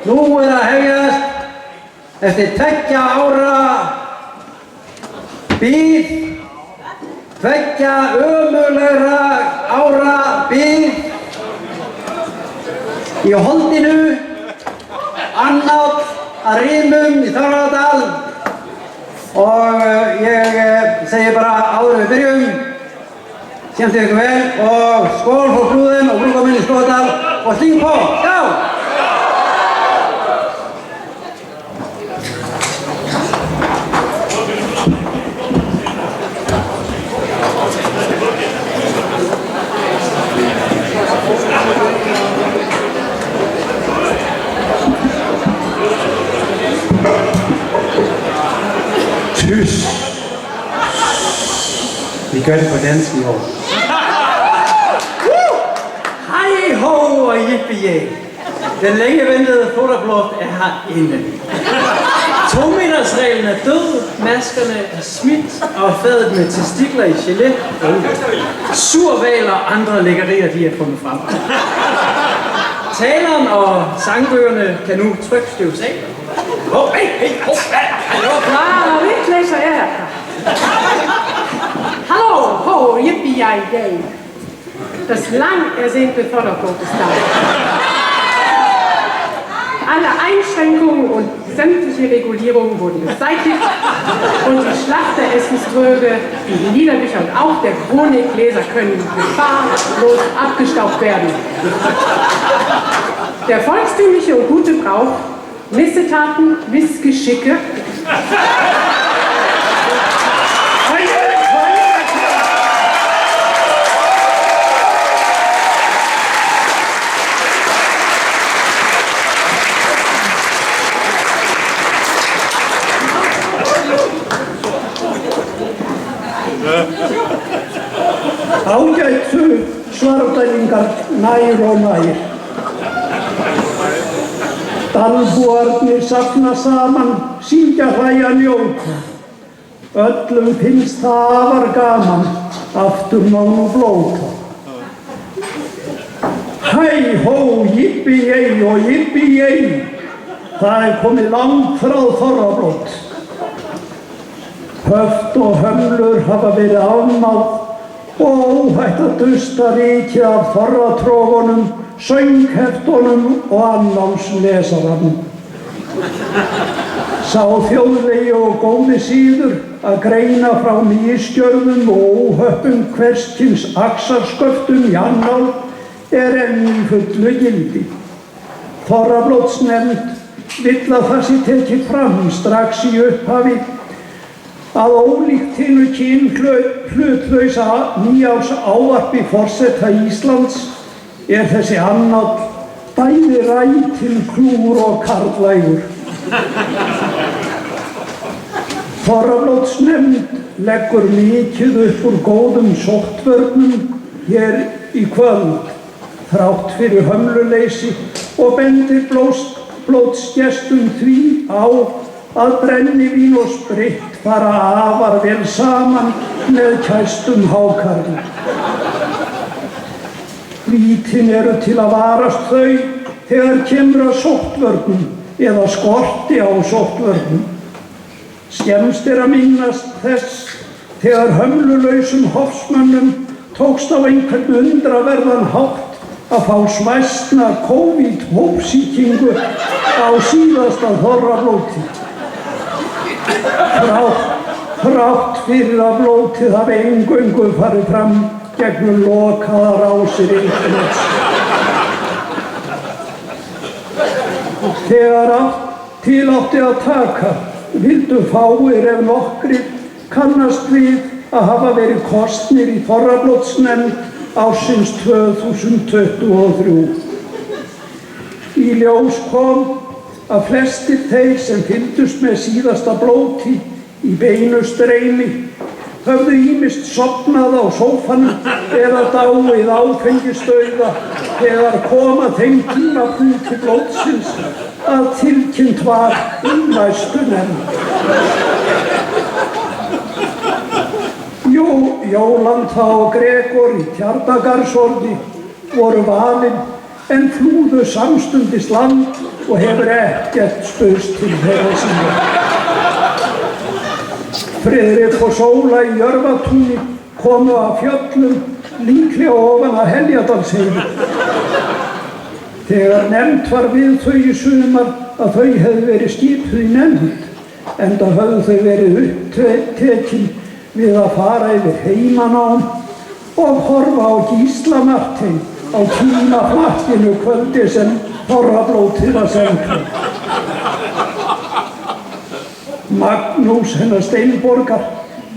Nú að hefjast eftir 2 ára bíð, 2 ömurlegra ára bíð í Holdinu, Annáll að Rímum í Þorlákshöfn og ég segi bara áður við byrjum, skemmtið ykkur vel og skól frá Flúðum og brúðguminn í Skoðdal og sting på, já! Tyst. Vi gør det på dansk i år. Hej ho og yippie. Den længe ventede fotoblot er her inde. 2-metersreglen er død, maskerne er smidt og fadet med testikler i gelé. Survaler og andre lækkerier, de er fundet frem. Taleren og sangbøgerne kan nu trykstøves af. Klarer vi läser här. Hallo, yippie-yay. Das lang ersehnte Förderbrot ist da. Alle Einschränkungen und sämtliche Regulierungen wurden beseitigt und die Schlachteressensdröge, die Liederbücher und auch der Chronikleser können gefahrlos abgestaubt werden. Der volkstümliche und gute Brauch, Missetaten, Missgeschicke, Ágætu svarfdælingar nær og nær. Dalbúarnir safna saman, syngja, hlæja, njóta. Öllum finnst það afar gaman, aftur má nú blóta. Hæ hó, yippie-yey og yippie-yey. Það komið langt frá þorrablót. Höft og hömlur hafa verið afmáð og óhætt að dusta rykið af þorratrófunum, söngheftunum og annálslesaranum. Sá þjóðlegi og góði síður að greina frá misgjörðum og óhöppum hvers kyns axarsköftum í annál enn í fullu gildi. Þorrablótsnefnd vill að það sé tekið fram strax í upphafi að ólíkt hinu kynhlutlausa nýjárs ávarpi forseta Íslands þessi annáll bæði rætinn klúr og karllægur. Þorrablótsnefnd leggur mikið upp úr góðum sóttvörnum hér í kvöld, þrátt fyrir hömluleysi og bendir blótsgestum því á að brennivín og spritt fara afar vel saman með kæstum hákarli. Vítin eru til að varast þau þegar kemur að sóttvörnum eða skorti á sóttvörnum. Skemmst að minnast þess þegar hömlulausum hofsmönnum tókst á einhvern undraverðan hátt að fá svæsna COVID-hópsýkingu á síðasta þorrablóti. Þrátt fyrir að blótið hafi eingöngu farið fram gegnum lokaðar rásir internets. Þegar til átti að taka, vildu fáir ef nokkrir kannast við að hafa verið kosnir í Þorrablótsnefnd ársins 2023. Í ljós kom að flestir þeir sem fylgdust með síðasta blóti í beinu streymi höfðu ýmist sofnað á sófanum eða dáið áfengisdauða þegar kom að þeim tímapunkti blótsins að tilkynnt var næstu nefnd. Jólanta og Gregor í Tjarnagarðsorði voru valin en flúðu samstundis land og hefur ekkert spurst til þeirra síðan. Friðrik og Sóla í Jörfatúni komu af fjöllum, líklega ofan að Heljadalsheiði. Þegar nefnt var við þau í sumar að þau hefðu verið skipuð í nefnd, enda höfðu þau verið upptekin við að fara yfir heimanám og horfa á Gísla Martein á tímaflakkinu kvöldi sem þorrablótið var sendið. Magnús hennar Steinborgar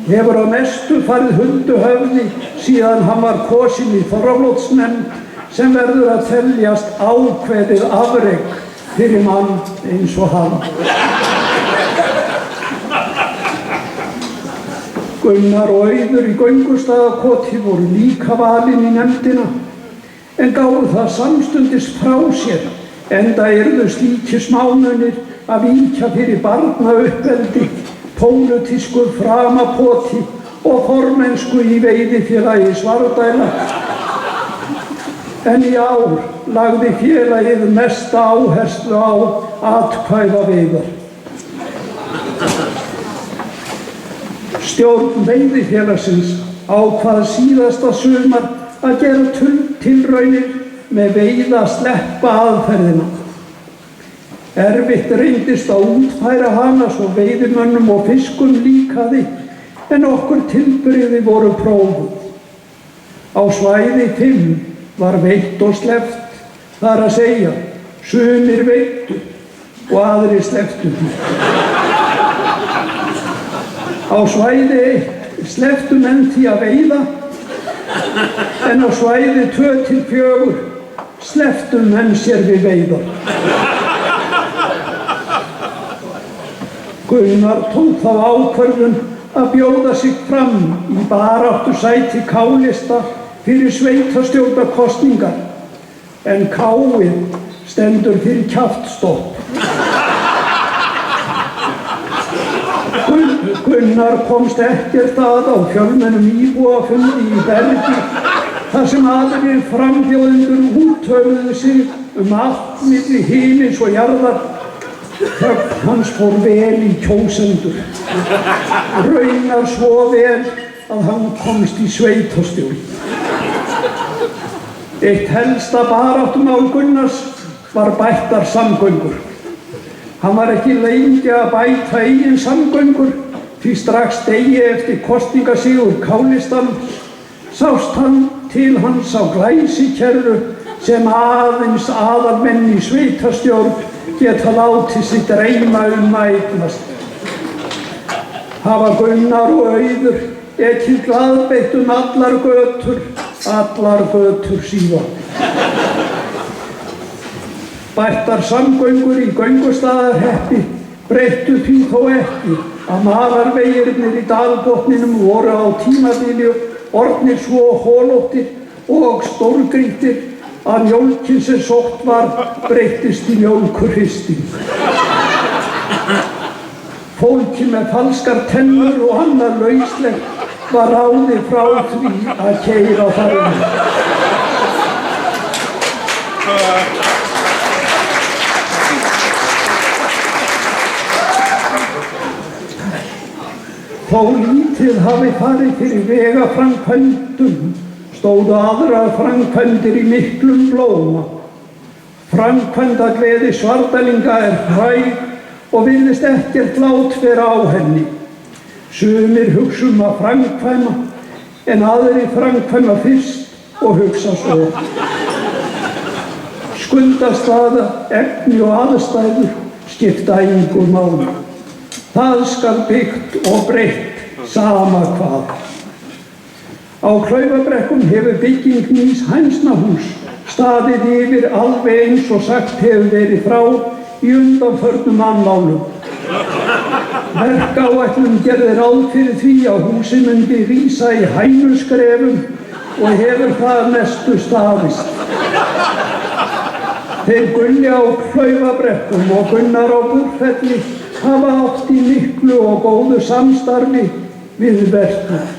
hefur á mestu farið hulduhöfði síðan hann var kosinn í þorrablótsnefnd sem verður að teljast ákveðið afrek fyrir mann eins og hann. Gunnar og Auður í Göngustaðakoti voru líka valin í nefndina en gáfu það samstundis frá sér enda yrðu slíkir smámunir að víkja fyrir barnauppeldi, pólitísku framapoti og formennsku í veiðifélagi Svarfdæla. En í ár lagði félagið mesta áherslu á atkvæðaveiðar. Stjórn veiðifélagsins ákvað síðasta sumar að gera tilraunir með veiða sleppa aðferðina. Erfitt reyndist að útfæra hana svo veiðimönnum og fiskum líkaði en okkur tilbrigði voru prófuð. Á svæði 5 var veitt og sleppt, það er að segja, sumir veittu og aðrir slepptu því. Á svæði 1 slepptu menn því að veiða en á svæði 2 til 4 slepptu menn sér við veiðar. Gunnar tók þá ákvörðun að bjóða sig fram í baráttusæti K-lista fyrir sveitarstjórnarkosningar en K-ið stendur fyrir kjaftstopp. Gunnar komst ekkert að á fjölmennum íbúafundi í Bergi þar sem aðrir frambjóðendur úthöfuðu sig allt milli himins og jarðar. Þögn hans fór vel í kjósendur, raunar svo vel að hann komst í sveitarstjórn. Eitt helsta baráttumál Gunnars var bættar samgöngur. Hann var ekki lengi að bæta eigin samgöngur því strax degi eftir kosningasigur K-listans sást hann til hans á glæsikerru sem aðeins aðalmenn í sveitarstjórn geta látið sig dreyma að eignast. Hafa Gunnar og Auður ekið glaðbeitt allar götur síðan. Bættar samgöngur í Göngustaðahreppi breyttu því þó ekki að malarvegirnir í dalbotninum voru á tímabili orðnir svo holóttir og stórgrýttir að mjólkin sem sótt var breyttist í mjólkurhristing. Fólki með falskar tennur og annað lauslegt var ráðið frá því að keyra farinu. Þó lítið hafi farið fyrir vegaframkvæmdum stóðu aðrar framkvæmdir í miklum blóma. Framkvæmdagleði Svarfdælinga fræg og virðist ekkert lát vera á henni. Sumir hugsa að framkvæma en aðrir framkvæma fyrst og hugsa svo. Skuldastaða, efni og aðstæður skipta engu máli. Það skal byggt og breytt sama hvað. Á Klaufabrekkum hefur bygging nýs hænsnahús staðið yfir alveg eins og sagt hefur verið frá í undanförnum mannmálum. Verkáætlun gerði ráð fyrir því að húsið myndi rísa í hænuskrefum og hefur það mestu staðist. Þeir Gulli á Klaufabrekkum og Gunnar á Búrfelli hafa átt í miklu og góðu samstarfi við verkið.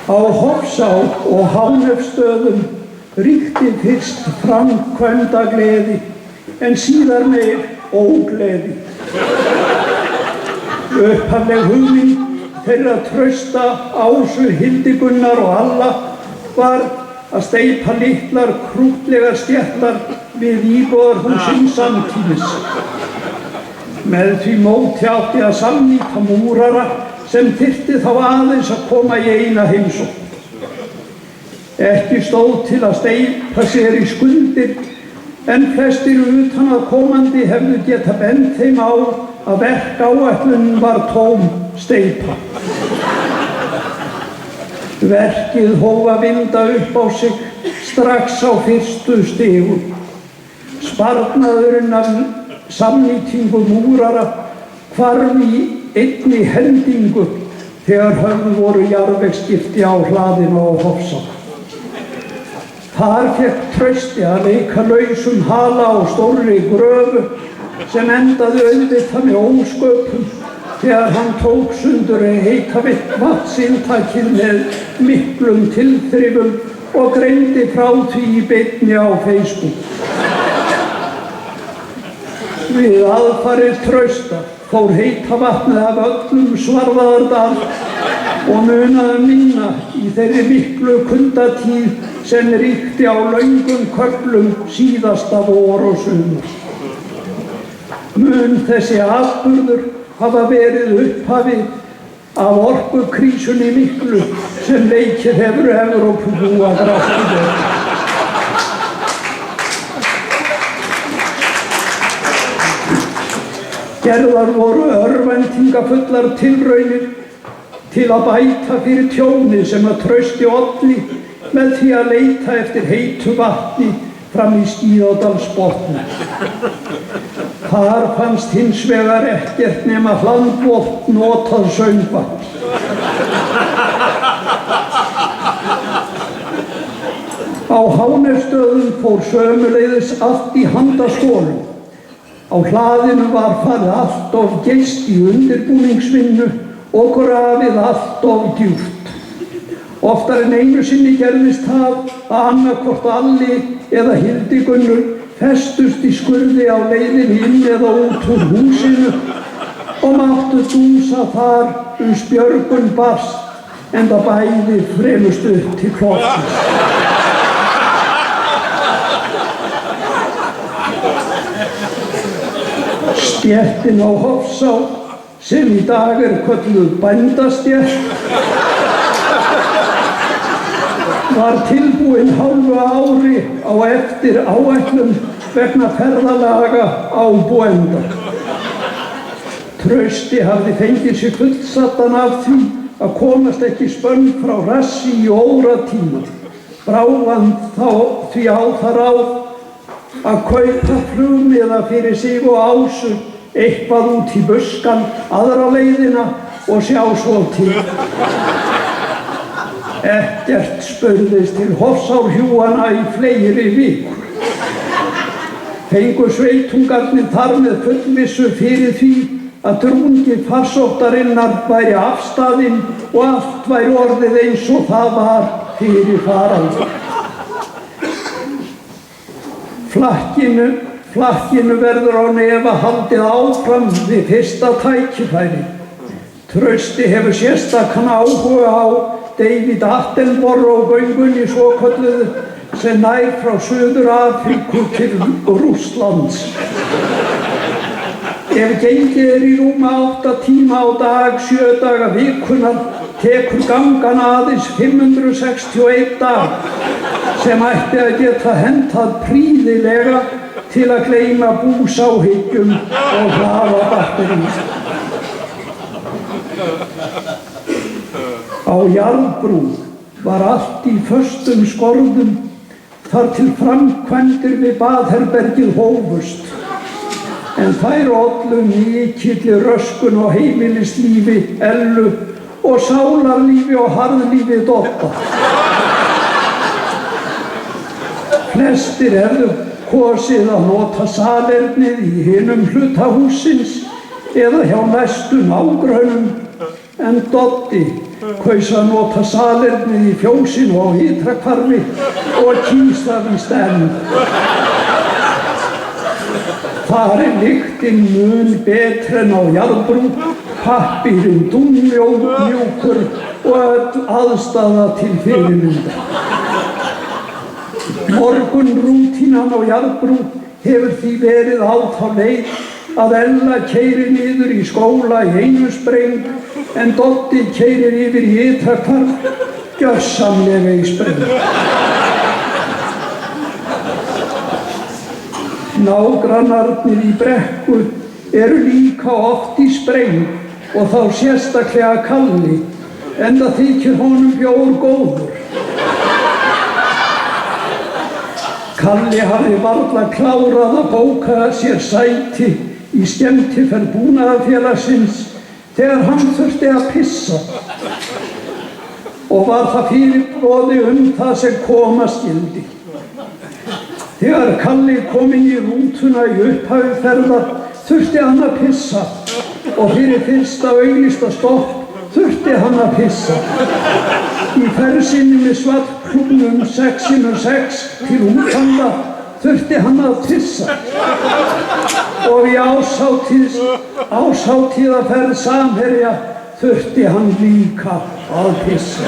Á Hofsá og Hánefsstöðum ríkti fyrst framkvæmdagleði en síðar meir ógleði. Upphafleg hugmynd þeirra Trausta, Ásu, Hildigunnar og Alla var að steypa litlar krúttlegar stéttar við íbúðarhúsin samtímis. Með því móti átti að samnýta múrara sem þyrfti þá aðeins að koma í eina heimsókn. Ekki stóð til að steypa sér í skuldir en flestir utanaðkomandi hefðu geta bent þeim á að verkáætlunin var tóm steypa. Verkið hóf að vinda upp á sig strax á fyrstu stigum. Sparnaðurinn af samnýtingu múrara hvarf í einni hendingu þegar höfðu voru jarðvegsskipti á hlaðinu á Hofsá. Þar fékk Trausti að leika lausum hala á stórri gröfu sem endaði auðvitað með ósköpum þegar hann tók sundur heita vatnsinntakið með miklum tilþrifum og greindi frá því í beinni á Facebook. Við aðfarir Trausta fór heita vatnið af öllum Svarfaðardal og munaði minna í þeirri miklu kuldatíð sem ríkti á löngum köflum síðasta vor og sumar. Mun þessi atburður hafa verið upphafið af orkukrísunni miklu sem leikið hefur Evrópubúa grátt í. Gerðar voru örvæntingafullar tilraunir til að bæta fyrir tjónið sem að Trausti olli með því að leita eftir heitu vatni fram í Skíðadalsbotni. Þar fannst hins vegar ekkert nema hlandvott notað söngvatn. Á Hánefsstöðum fór sömuleiðis allt í handaskolum. Á hlaðinu var farið allt of geyst í undirbúningsvinnu og grafið allt of djúpt. Oftar en einu sinni gerðist það að annaðhvort Alli eða Hildigunnur festust í skurði á leiðinni inn eða út úr húsinu og máttu dúsa þar spjörgun barst enda bæði fremust upp til klofsins. Stéttin á Hofsá, sem í dag kölluð bændastétt, var tilbúin hálfu ári á eftir áætlun vegna ferðalaga á Bóenda. Trausti hafði fengið sig fullsaddan af því að komast ekki spönn frá rassi í óratíma. Brá hann þá því á það ráð að kaupa flugmiða fyrir sig og Ásu eitthvað út í buskan aðra leiðina og sjá svo til. Ekkert spurðist til Hofsárhjúanna í fleiri vikur. Fengu sveitungarnir þar með fullvissu fyrir því að drungi farsóttarinnar væri afstaðinn og allt væri orðið eins og það var fyrir faraldur. Flakkinu verður á nefa haldið áfram við fyrsta tækifæri. Trausti hefur sérstakan áhuga á David Attenborough-göngunni svokölluðu sem nær frá Suður-Afríku til Rússlands. Ef gengið í rúma 8 tíma á dag 7 daga vikunar tekur gangan aðeins 561 dag sem ætti að geta hentað prýðilega til að gleyma búsáhyggjum og hlaða batteríum. Á jarðbrú var allt í föstum skorðum þar til framkvæmdir við baðherbergið hófust. En þær ollu mikilli röskun og heimilislífi Ellu og sálarlífi og harðlífi Dotta. Flestir hefðu kosið að nota salernið í hinum hluta hússins eða hjá næstu nágrönnum en Dotti kaus að nota salernið í fjósinu á Ytra-Hvarfi og kýs það víst enn. Þar lyktin mun betri en á Jarðbrú, pappírinn dúnmjúkur og öll aðstaða til fyrirmyndar. Morgunrútínan á Jarðbrú hefur því verið á þá leið að Ella keyrir niður í skóla í einu spreng en Doddi keyrir yfir í Ytra-Hvarf gjörsamlega í spreng. Nágrannarnir í Brekku eru líka oft í spreng og þá sérstaklega Kalli, enda þykir honum bjór góður. Kalli hafði varla klárað að bóka sér sæti í skemmtiferð Búnaðarfélagsins þegar hann þurfti að pissa og var það fyrirboði það sem koma skyldi. Þegar Kalli kom inn í rútuna í upphafi ferðar þurfti hann að pissa og fyrir fyrsta auglýsta stopp þurfti hann að pissa. Í ferð sinni með svartklúbnum 6x6 til útlanda þurfti hann að pissa og í áshátíðaferð Samherja þurfti hann líka að pissa.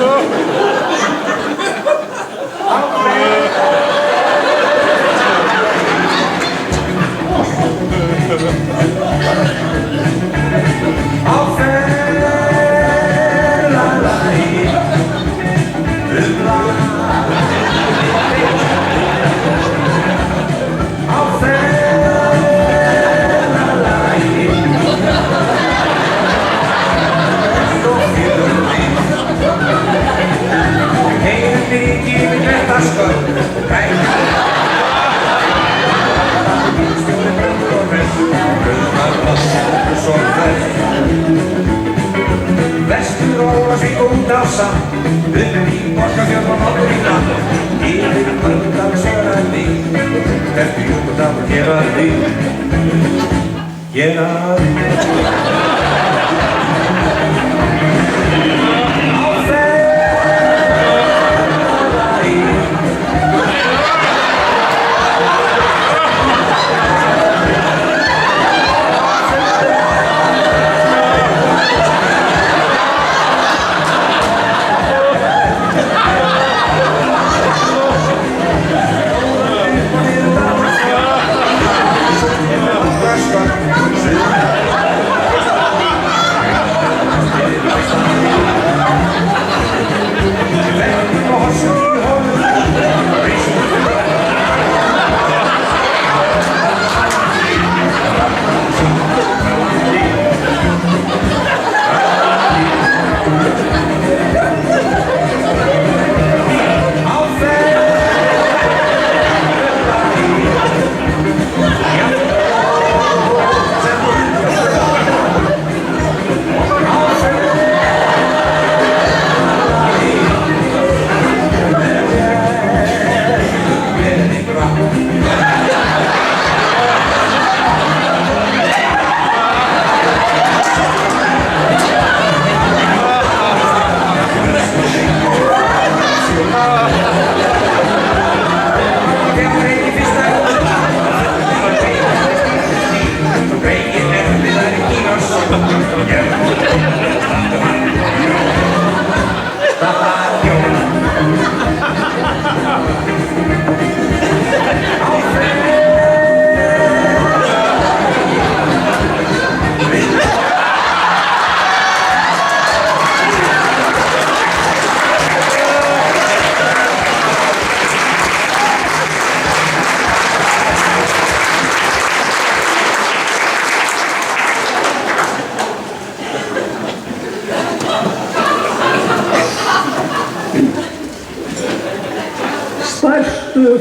Vestur Ólafsvík og út á Sand, upp í Borgarfjörð og norður í land, yfir Hörgdal Söðurhöfði, eftir Jökuldal og Héraði.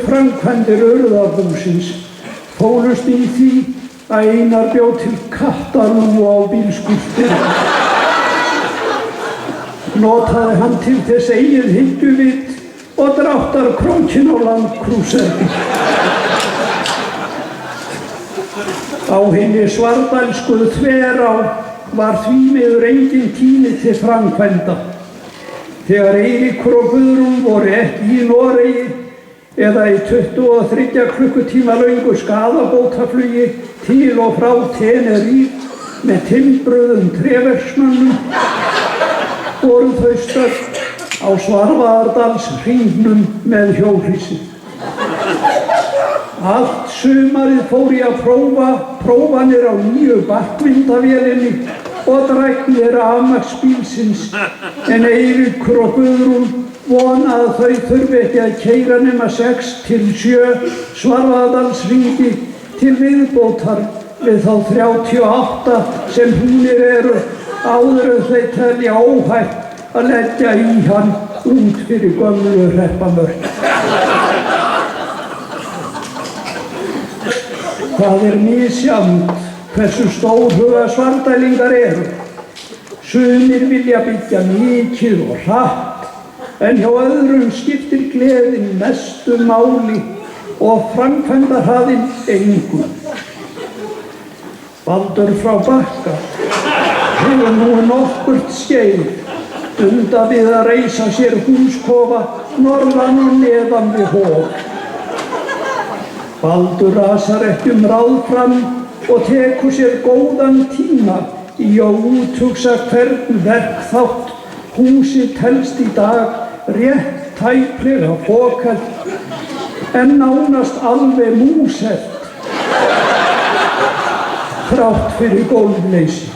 Framkvæmdir Urðarbúsins fólust í því að Einar bjó til kattarúa á bílskúrtir. Notaði hann til þess eigið hyggjuvit og dráttarkrókinn á landkrúserni. Á hinni svardælsku Þverá var því miður engin tími til framkvæmda Þegar Eiríkur og Guðrún voru ekki í Noregi eða í 23 klukkutíma löngu skaðabótaflugi til og frá Tenerife með timbruðum tréverksmönnum voru þau stödd á Svarfaðardalshringnum með hjólhýsið. Allt sumarið fór ég að prófanir á nýju barkvindavélinni og dræknir rafmagnsbílsins, en Eiríkur og Guðrún vona að þau þurfi ekki að keyra nema 6 til 7 Svarfaðardalshringi til viðbótar við þá 38 sem húnir eru áður en þau telja óhætt að leggja í hann út fyrir gömlu hreppamörk. Það misjafnt hversu stórhuga Svarfdælingar eru. Sumir vilja byggja mikið og hratt, en hjá öðrum skiptir gleðin mestu máli og framkvæmdahraðinn engu. Baldur frá Bakka hefur nú nokkurt skeið undað við að reisa sér húskofa norðan og neðan við Hof. Baldur rasar ekki ráð fram og tekur sér góðan tíma í að úthugsa hvern verkþátt húsið telst í dag rétt tæplega fokalt en nánast alveg múselt þrátt fyrir gólfleysi.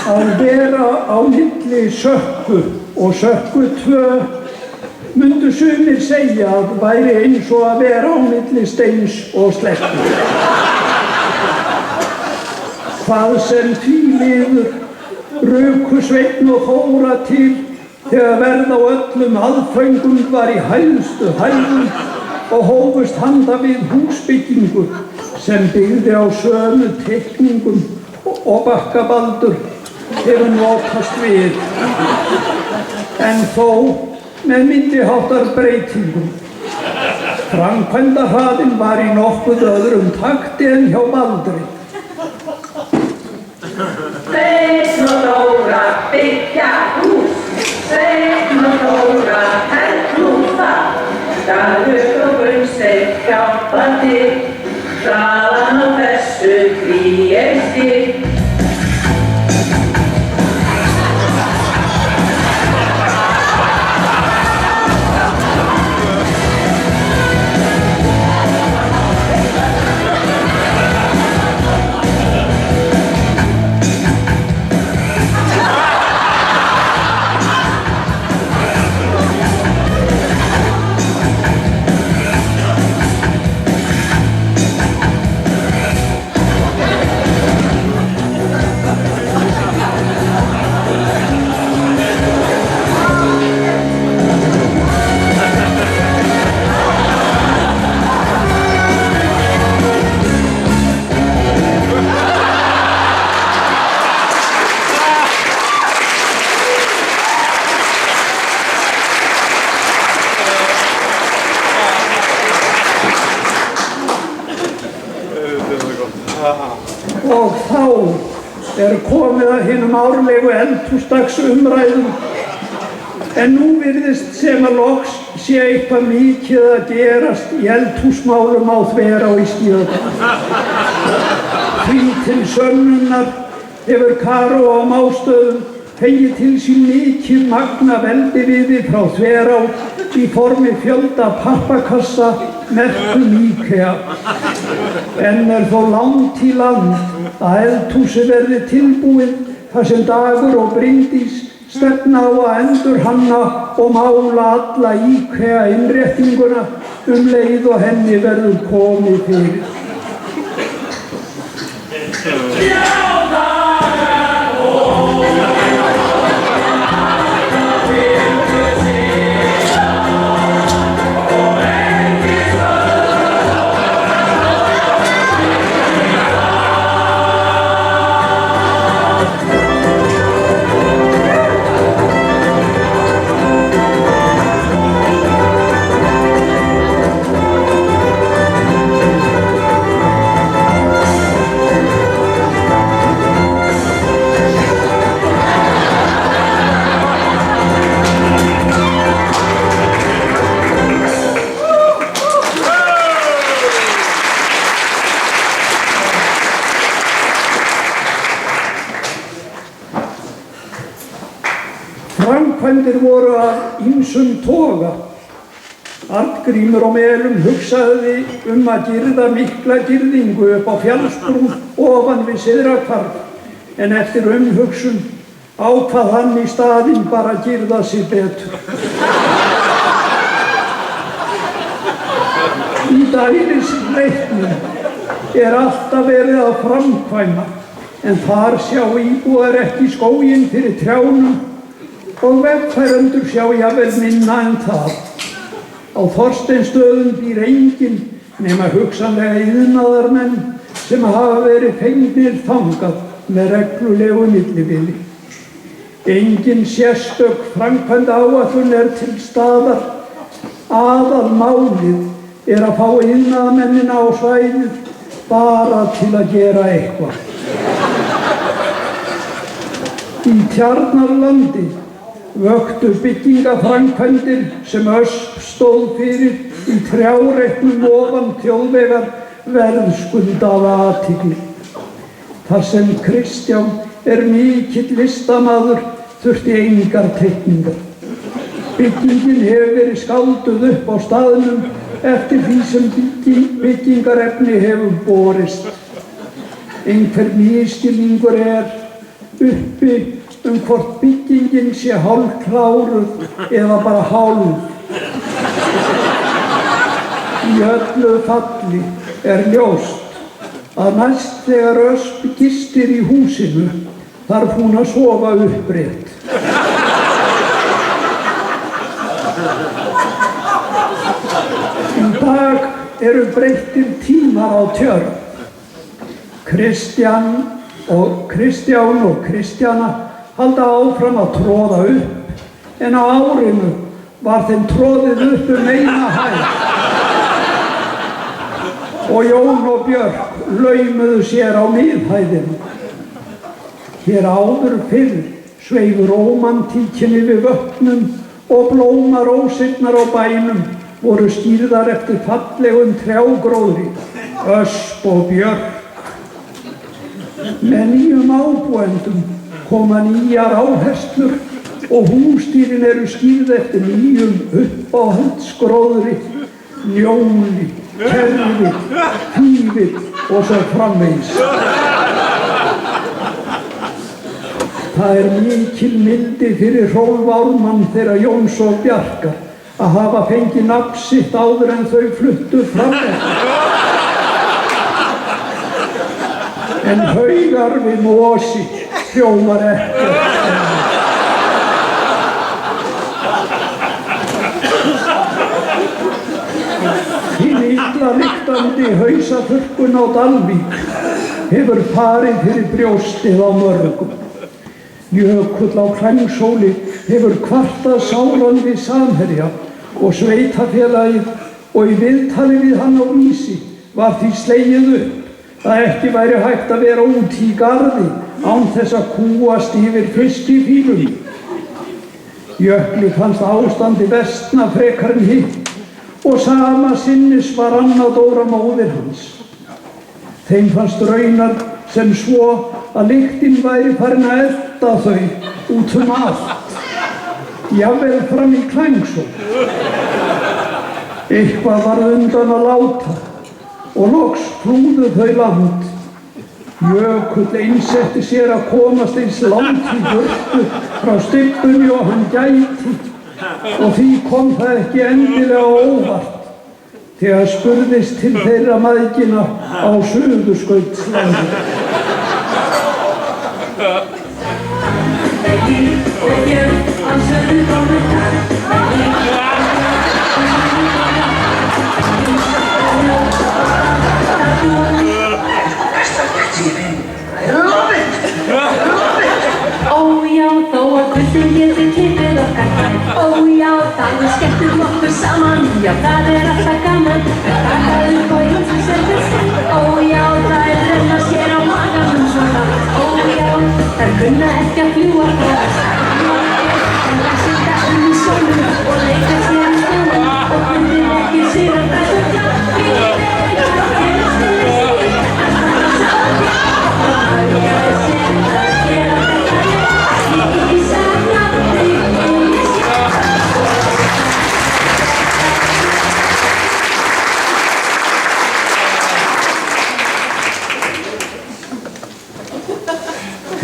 Að vera á milli Sökku og Sökku 2 mundu sumir segja að væri eins og að vera á milli Steins og Sleppu. Hvað sem því liður ruku Sveinn og Þóra til þegar verð á öllum aðföngum var í hæstu hæðum og hófust handa við húsbyggingu sem byggði á sömu teikningum og Bakka Baldur hefur notast við, en þó með minniháttar breytingum. Framkvæmdahraðinn var í nokkuð öðrum takti en hjá Baldri. Sveinn og Þóra byggja hús, Sveinn og Þóra hellúsa, Dalur og Gunnsteinn hjálpandi, hraðan á þessu því ég skil. komið að hinum árlegu eldhúsdagsumræðum, en nú virðist sem að loks sé eitthvað mikið að gerast í eldhúsmálum á Þverá í Skíðadal. Því til sönnunar hefur Karó á Mástöðum fengið til sín mikið magna veldiviði frá Þverá í formi fjölda pappakassa merktum IKEA. En þó langt í land að eldhúsið verði tilbúið þar sem Dagur og Bryndís stefna á að endurhanna og mála alla IKEA innréttinguna leið og henni verður komið fyrir. Framkvæmdir voru af ýmsum toga. Arngrímur á Melum hugsaði að girða mikla girðingu upp á fjallsbrún ofan við Syðra-Hvarf, en eftir umhugsun ákvað hann í staðinn bara að girða sig betur. Í dælisreiknum alltaf verið að framkvæma, en þar sjá íbúar ekki skóginn fyrir trjánum og vegfarendur sjá jafnvel minna en það. Á Þorsteinsstöðum býr enginn nema hugsanlega iðnaðarmenn sem hafa verið fengnir þangað með reglulegu millibili. Engin sérstök framkvæmdaáætlun til staðar. Aðalmálið að fá iðnaðarmennina á svæðið bara til að gera eitthvað. Í Tjarnarlandi vöktu byggingaframkvæmdir sem Ösp stóð fyrir í trjáreitnum ofan þjóðvegar verðskuldaða athygli. Þar sem Kristján mikill listamaður þurfti engar teikningar. Byggingin hefur verið skálduð upp á staðnum eftir því sem byggingarefni hefur borist. Einhver misskilningur uppi hvort byggingin sé hálfkláruð eða bara hálf. Í öllu falli ljóst að næst þegar Ösp gistir í húsinu þarf hún að sofa upprétt. Í dag breyttir tímar á Tjörn. Kristján og Kristjana halda áfram að troða upp, en á árinu var þeim troðið upp eina hæð. Og Jón og Björk laumuðu sér á miðhæðina. Hér áður fyrr sveif rómantíkin yfir vötnum og blómarósirnar á bænum voru skýrðar eftir fallegum trjágróðri, Ösp og Björk. Með nýjum ábúendum koma nýjar áherslur og húsdýrin skýrð eftir nýjum uppáhaldsgróðri, ljóni, kerfi, hýfill og svo framvegis. Það mikil mildi fyrir Hrólf Ármann þeirra Jóns og Bjarkar að hafa fengið nafn sitt áður en þau fluttu framvegis. En haugar við mosi hljómar ekkert. Hinn illa lyktandi hausaþurrkun á Dalvík hefur farið fyrir brjóstið á mörgum. Jökull á Klænshóli hefur kvartað sáran við Samherja og sveitafélagið, og í viðtali við hann á Vísi var því slegið upp að ekki væri hægt að vera úti í garði án þess að kúast yfir fiskifílum. Jökli fannst ástandi versna frekar en hitt og sama sinnis var Anna Dóra móðir hans. Þeim fannst raunar sem svo að lyktin væri farin að elta þau út allt, jafnvel fram í Klængsó. Eitthvað var undan að láta og loks flúðu þau land. Jökull einsetti sér að komast eins langt í burtu frá Stykkbunni og hann gæti og því kom það ekki endilega á óvart þegar spurðist til þeirra mæðgina á Suðurskautslandi. Ó já, þó að kvöldin geti klippið okkar fæ. Ó já, þá skemmtum okkur saman. Já, það alltaf gaman. Taka upp á ýmsu sem þau skemmt. Ó já, það renna sér á maganum svona. Ó já, þær kunna ekki að fljúga frá. En það sitja í sólum og leika sér í stólum og kundir ekki sér að það svo klappi.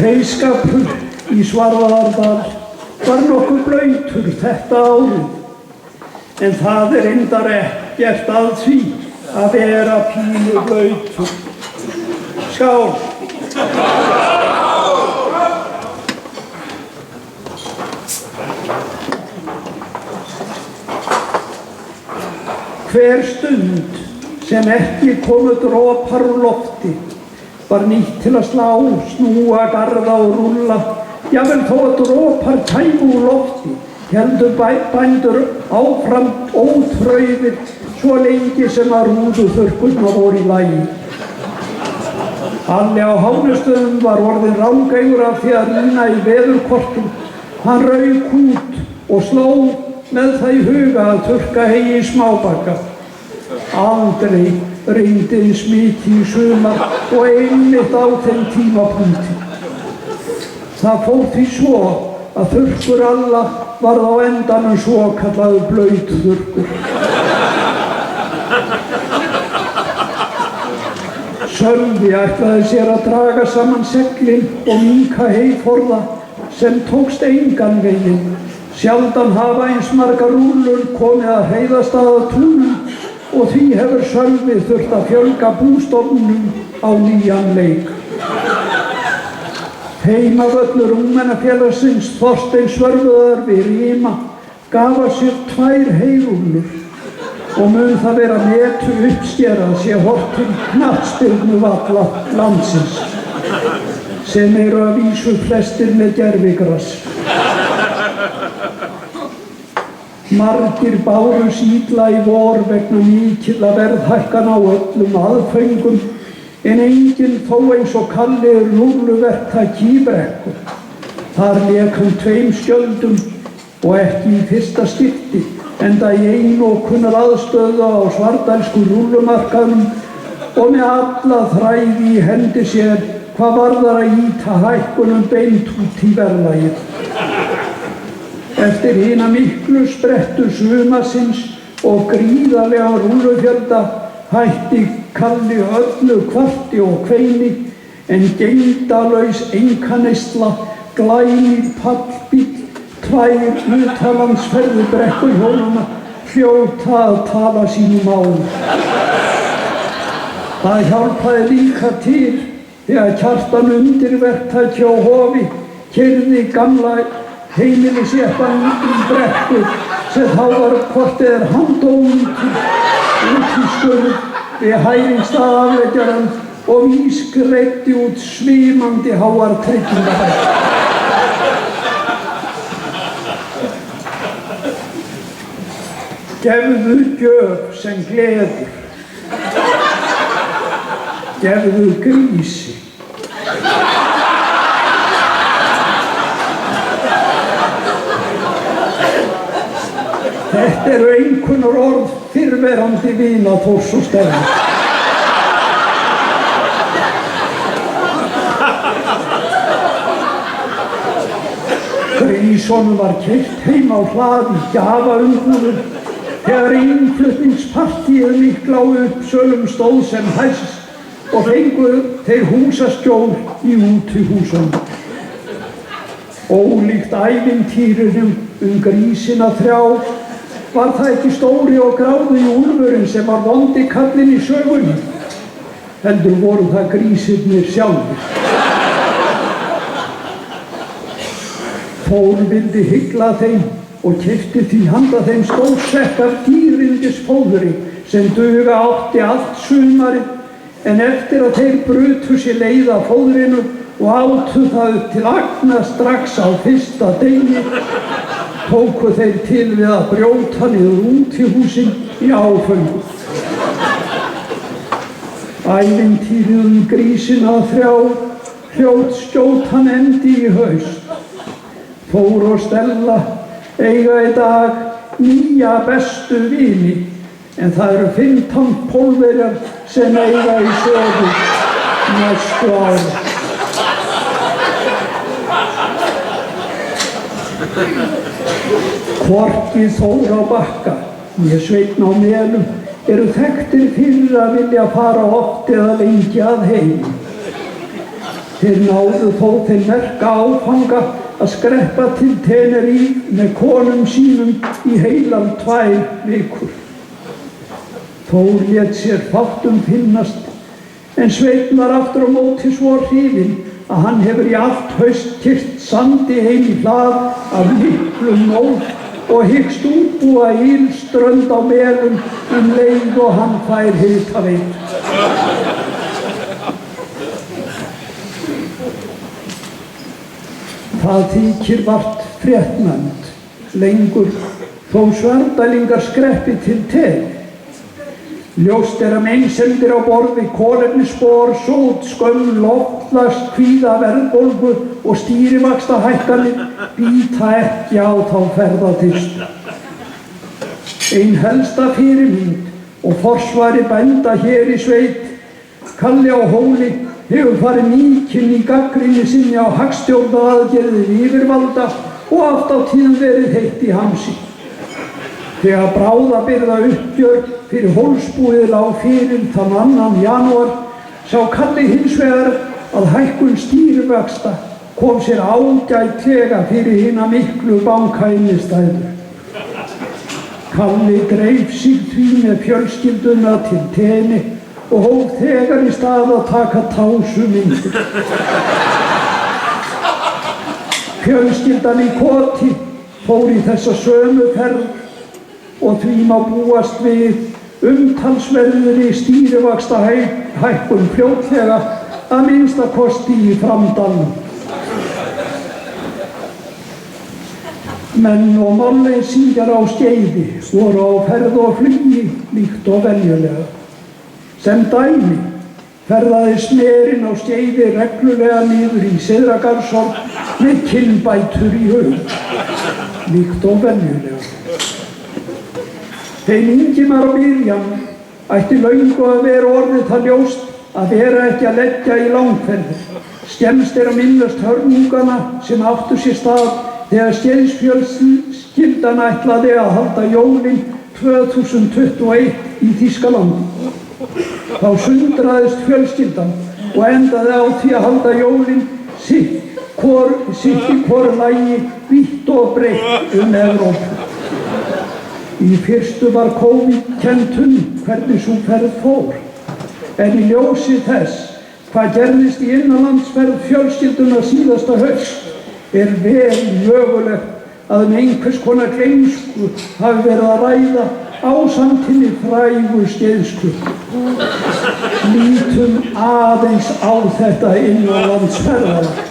Heyskapur í Svarfaðardal var nokkuð blautur þetta árið, en það reyndar ekkert að því að vera pínu blautur. Skál! Hver stund sem ekki komu dropar úr lofti var nýtt til að slá, snúa, garða og rúlla. Jafnvel þó að dropar kæmu úr lofti, héldu bændur áfram óþrauðir svo lengi sem að rúðuþurrkurnar voru í lagi. Alli á Hánustöðum var orðinn rángeygur af því að rýna í veðurkortum. Hann rauk út og sló með það í huga að þurrka hey í smábakka. Aldrei reyndi eins mikið í sumar og einmitt á þeim tímapunkti. Það fór því svo að þurrkur alla varð á endanum svokallaður blautþurrkur. Sölvi ætlaði sér að draga saman seglin og minnka heyforða sem tókst engan veginn. Sjaldan hafa eins margar rúllur komið að Heiðarstaðatúnum og því hefur Sölvi þurft að fjölga bústofnunum á nýjan leik. Heimavöllur Ungmennafélagsins Þorsteins Svörfuðar við Rima gaf að sér 2 heyrúllur og mun það vera metu uppskerað sé horft til knattspyrnuvalla landsins, sem eru að vísu flestir með gervigras. Margir bárust illa í vor vegna mikilla verðhækkana á öllum aðföngum, en enginn þó eins og Kalli rúlluverktaki í Brekku. Þar lék hann 2 skjöldum og ekki í fyrsta skipti, enda í einokunar aðstöðu á svartælsku rúllumarkaðnum og með alla þræði í hendi sér hvað varðar að ýta hækkunum beint út í verðlagið. Eftir hina miklu sprettur sumarsins og gríðarlega rúllufjölda hætti Kalli öllu kvarti og kveini, en gegndarlaus einkaneysla, glænýr pallbíll, 2 utalandsferðir Brekkuhjólanna hljóta að tala sínu máli. Það hjálpaði líka til þegar Kjartan undirverktaki á Hofi keyrði gamla heimilisjeppan í Brekku sem þá var hvort eð handónýtur út í skurð við hæringstaðafleggjarann og vísgreiddi út svimandi háar tryggingabætur. Gefðu gjöf sem gleður, gefðu grísi. Þetta eru einkunnur orð fyrrverandi vina Þórs og Stellu. Grísonum var keyrt heim á hlað í gjafaumbúðum þegar innflutningspartíið mikla á Uppsölum stóð sem hæst og fengu þeir húsaskjól í útihúsunum. Ólíkt ævintýrunum grísina 3 var það ekki stóri og gráði úlfurinn sem var vondi kallinn í sögunni, heldur voru það grísirnir sjálfir. Þór vildi hygla þeim og keypti því handa þeim stórsekk af dýrindisfóðri sem duga átti allt sumarið, en eftir að þeir brutu sér leið af fóðrinu og átu það upp til agna strax á fyrsta degi, tóku þeir til við að brjóta niður útihúsin í áföngu. Ævintýrið grísina 3 hljót skjótan endi í haust. Þór og Stella eiga í dag nýja bestu vini, en það eru 15 Pólverjar sem eiga í sögu næstu ári. Hvorki Þór á Bakka né Sveinn á Melum eru þekktir fyrir að vilja fara oft eða lengi að heim. Þeir náðu þó til merka áfanga að skreppa til Tenerife með konum sínum í heilar 2 vikur. Þór lét sér fátt finnast, en Sveinn var aftur á móti svo hrifinn að hann hefur í allt haust keyrt sandi heim í hlað af miklum nóg og hyggst útbúa ylströnd á Melum leið og hann fær hitaveitu. Það þykir vart fréttnæmt lengur þó Svarfdælingar skreppi til Ten. Ljóst að meinsemdir á borð við kolefnisspor, sót, skömm, loftslags, kvíða, verðbólgu og stýrivaxtahækkanir bíta ekki á þá ferðatystu. Ein helsta fyrirmynd og forsvari bænda hér í sveit, Kalli á Hóli, hefur farið mikinn í gagnrýni sinni á hagstjórnaraðgerðir yfirvalda og oft á tíðum verið heitt í hamsi. Þegar bráðabirgðauppgjör fyrir Hólsbúið lá fyrir þann 2. janúar sá Kalli hins vegar að hækkun stýrivaxta kom sér ágætlega fyrir hina miklu bankainnistæður. Kalli dreif sig því með fjölskylduna til Teni og hóf þegar í stað að taka tásumyndir. Fjölskyldan í Koti fór í þessa sömu ferð og því má búast við umtalsverðri stýrivaxtahækkun fljótlega að minnsta kosti í framdalnum. Menn og málleysingjar á Skeiði voru á ferð og flugi líkt og venjulega. Sem dæmi ferðaðist Smerinn á Skeiði reglulega niður í Syðra-Garðshorn með kynbætur í hug, líkt og venjulega. Þeim Ingimar og Miriam ætti löngu að vera orðið það ljóst að vera ekki að leggja í langferðir. Skemmst að minnast hörmungana sem áttu sér stað þegar Skeiðsfjölskyldan ætlaði að halda jólin 2021 í Þýskalandi. Þá sundraðist fjölskyldan og endaði á því að halda jólin sitt í hvoru lagi vítt og breitt Evrópu. Í fyrstu var COVID-kennt hvernig sú ferð fór, en í ljósi þess hvað gerðist í innanlandsferð fjölskyldunnar síðasta haust vel mögulegt að einhvers konar gleymsku hafi verið að ræða ásamt hinni frægu Skeiðsklukku. Lítum aðeins á þetta innanlandsferðalag.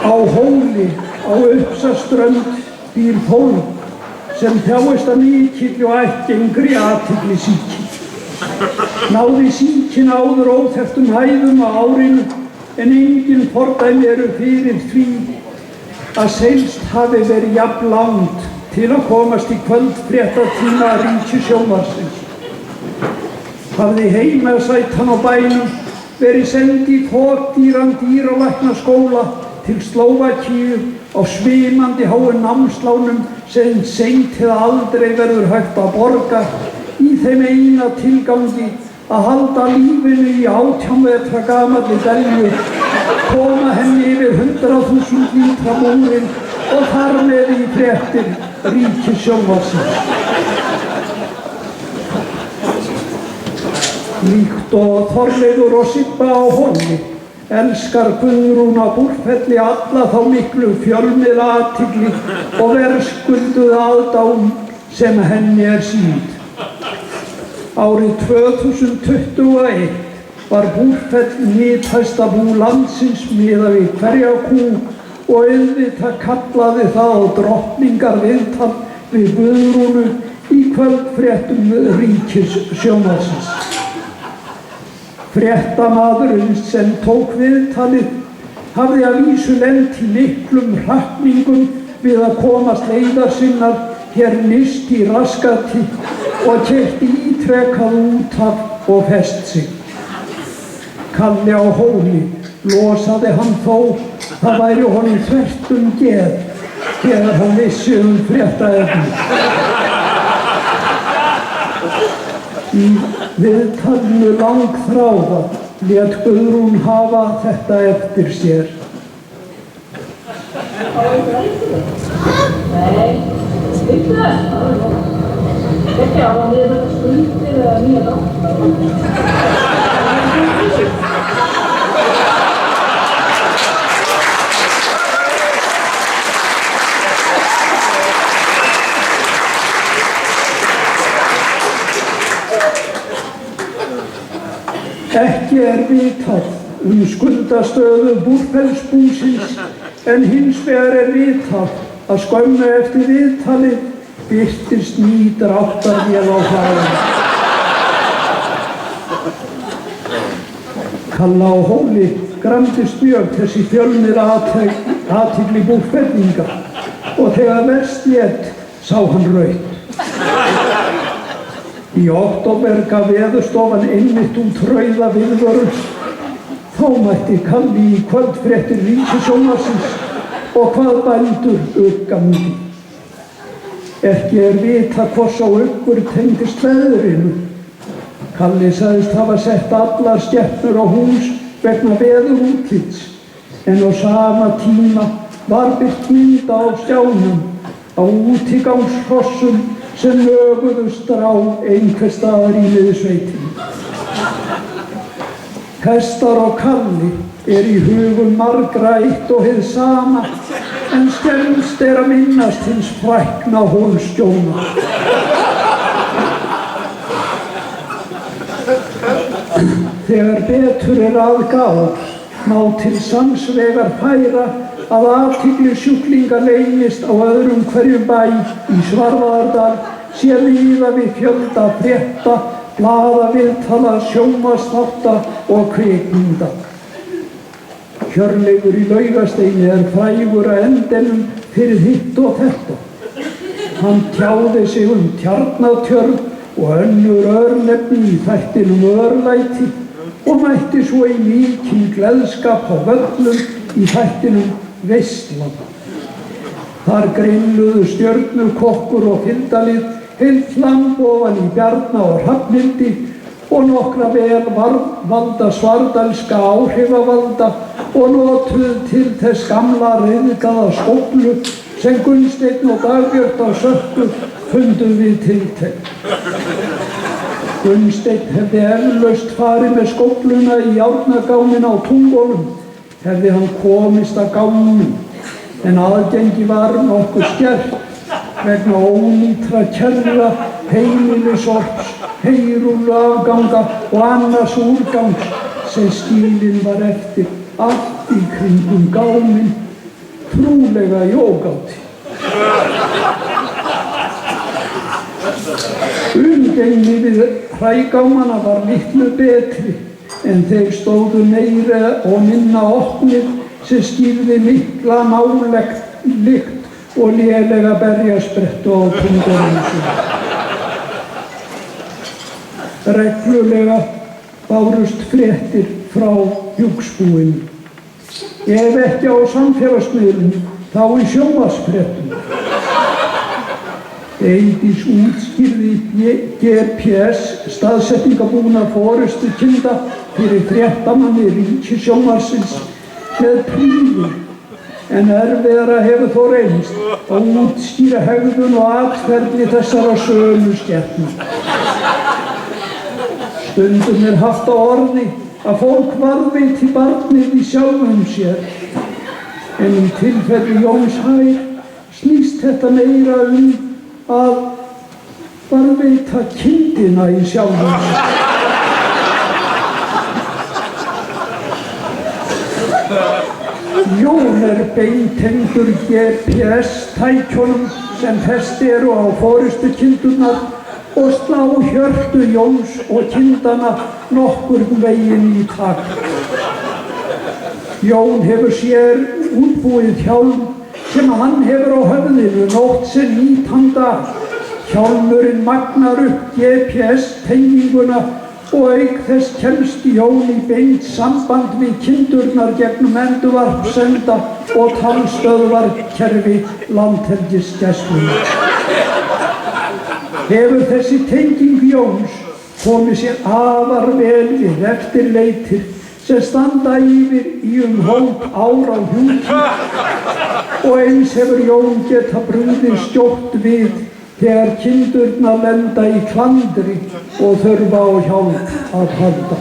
Á Hóli, á Uppsaströnd, býr fólk sem þjáist af mikilli og ættgengri athygli sýki. Náði sýkin áður óþekktum hæðum á árinu en engin fordæmi eru fyrir því að seilst hafi verið jafn langt til að komast í kvöldfréttatíma Ríkissjónvarpsins. Hafði heimasætan á bænum verið send í fokdýran dýralæknaskóla til Slóvakíu á svimandi háum námslánum sem seint eða aldrei verður hægt að borga í þeim eina tilgangi að halda lífinu í 18 metra gamalli belju, koma henni yfir 100.000 lítra múrin og þar með í fréttir Ríkissjónvarpsins. Líkt og Þorleifur og Sibba á Hóli elskar Guðrún á Búrfelli alla þá miklu fjölmiðlaathygli og verðskulduð aðdáun sem henni er sýnd. Árið 2021 var Búrfell nýthæsta bú landsins miðað við hverja kú og auðvitað kallaði það á drottningarviðtal við Guðrúnu í kvöldfréttum Ríkissjónvarpsins. Fréttamaðurinn sem tók viðtalið hafði að vísu lent í miklum hrakningum við að komast leiðar sinnar hér nyrst í Raskati og keypti ítrekað út af og fest sig. Kalli á Hóli losaði hann þó það væri honum þvert geð þegar hann vissi fréttaefni. Í viðtalinu langþráða lét Guðrún hafa þetta eftir sér. Nei, skuldir það. Ekki á að við þetta skuldir eða nýja nátt. Ekki er vitað skuldastöðu Búrfellsbúsins en hins vegar er vitað að skömmu eftir viðtalið birtist ný dráttarvél á hlaðinu. Kalla á Hóli gramdist mjög þessi fjölmiðlaathygli Búrfellinga og þegar verst lét sá hann rautt. Í október gaf Veðurstofan einmitt út rauða viðvörun. Þá mætti Kalli í kvöldfréttir Ríkissjónvarpsins og hvað bændur ugga múti. Ekki er vitað hvort sá uggur tengdist veðrinu. Kalli sagðist hafa sett allar skepnur á hús vegna veðurútlits en á sama tíma var birt mynd á skjánum á útigangshrossum sem möguðust á einhvers staðar í miðsveitinni. Hestar og Kalli er í hugum margra eitt og hið sama en skemmst er að minnast hins frækna Hólsstjóna. Þegar betur er að gáð má til sanns vegar færa að athygli sjúklinga leynist á öðrum hverjum bæ í Svarfaðardal sé miðað við fjölda frétta, blaðaviðtala, sjónvarpsþátta og kvikmynda. Hjörleifur í Laugasteini er frægur að endanum fyrir hitt og þetta. Hann tjáði sig Tjarnartjörn og önnur örnefni í þættinum Örlæti og mætti svo í mikinn gleðskap á völlum í þættinum Veislan. Þar greinluðu stjörnukokkur og fylgdalið heilt lamb ofan í Bjarna og Hrafnhildi og nokkra vel valda svardalska áhrifavalda og notuð til þess gamla ryðgaða skóflu sem Gunnsteinn og Dagbjört á Sökku fundu við tiltekt. Gunnsteinn hefði eflaust farið með skófluna í járnagáminn á Tungólum hefði hann komist að gámnum, en aðgengi var nokkuð skert vegna ónýtra kerra, heimilisorps, heyrúlluafganga og annars úrgangs sem skilinn var eftir allt í kringum gáminn trúlega í ógáti. Umgengni við hrægámana var litlu betri en þeir stóðu meira og minna opnir sem skýrði mikla nálægt lykt og lélega berjasprettu á tungurinn sér. Reglulega bárust fréttir frá hjúksbúinu. Ef ekki á samfélagsmiðlum, þá í sjónvarpsfréttum. Eydís útskýrði GPS staðsetningabúnar forystukinda fyrir fréttamanni ríkissjónvarpsins með príði, en erfiðara hefur þó reynst að útskýra hegðun og atferli þessara sömu skepna. Stundum haft á orði að fólk varðveiti barnið í sjálfum sér, en í tilfelli Jóns Hæ snýst þetta meira að varðveita kindina í sjálfum sér. Jón beintengdur GPS-tækjunum sem fest eru á forystukindurnar og slá hjörtu Jóns og kindana nokkurn veginn í takt. Jón hefur sér útbúið hjálm sem hann hefur á höfðinu nótt sem nýtan dag. Hjálmurinn magnar upp GPS-tenginguna og auk þess kemst Jón í beint samband við kindurnar gegnum endurvarpsenda og talstöðvarkerfi Landhelgisgæslunnar. Hefur þessi tenging Jóns komið sér afar vel við eftirleitir sem standa yfir í hólf ára hjúki og eins hefur Jón geta brugðið skjótt við þegar kindurnar lenda í klandri og þurfa á hjálp að halda.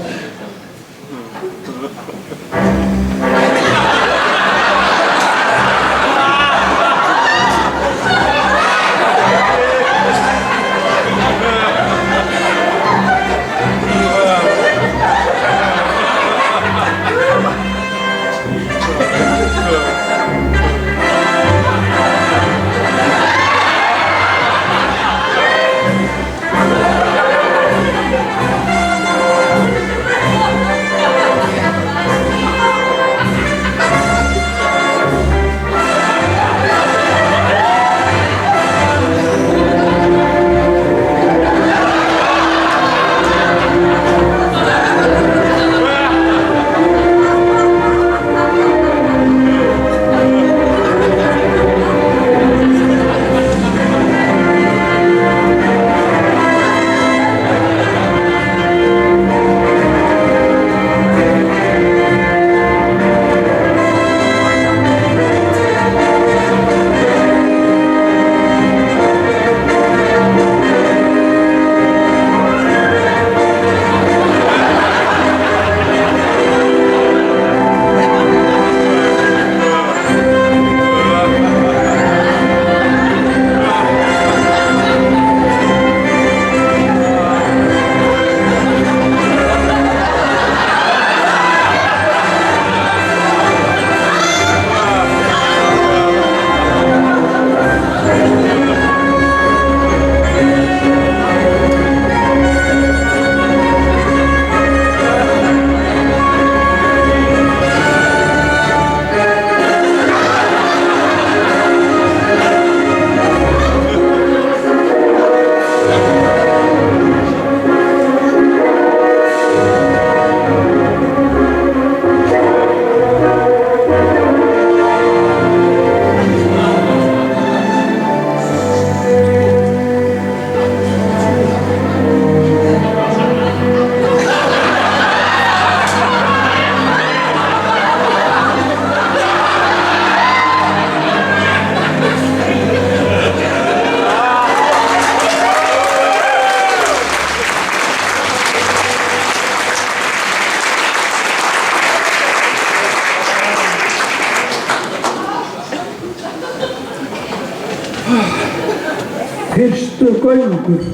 Fyrstu göngur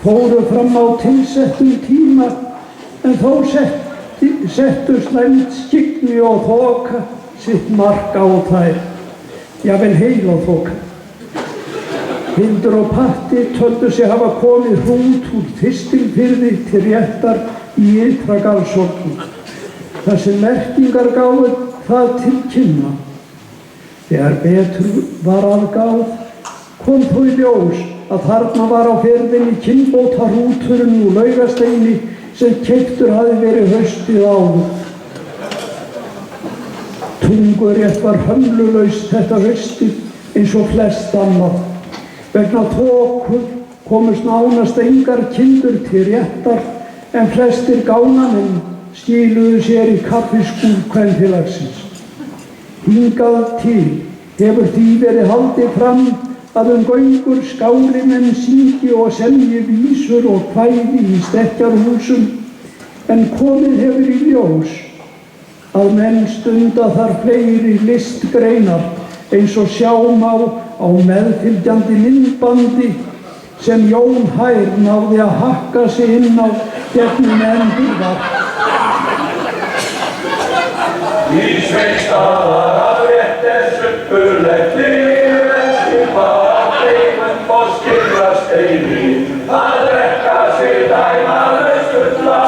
fóru fram á tilsettum tíma en þó settu slæmt skyggni og þoka sitt mark á þær. jafnvel heilaþoka. Hildur og Patti töldu sig hafa komið hrút úr Þistilfirði til réttar í ytra Garðshorni, þar sem merkingar gáfu það til kynna. Þegar betur var að gáð, kom þó í ljós að þarna var á ferðinni kynbótarúturinn úr Laugasteini sem keyptur hafði verið haustið áður. Tungurétt var hömlulaust þetta haustið eins og flest annað. Vegna þoku komust nánast engar kindur til réttar en flestir gánamenn skiluðu sér í kaffiskúr kvenfélagsins. Hingað til hefur því verið haldið fram að göngur skálimenn syngi og semji vísur og kvæði í stekkjarhúsum, en komið hefur í ljós að menn stunda þar fleiri listgreinar eins og sjá má á meðfylgjandi myndbandi sem Jón Hær náði að hakka sig inn á gegnum endurvar. Í Sveinsstaðar afrétt suppulegt líf, skipa þeimum og skilja steini, að drekka sig dæmalaust fulla.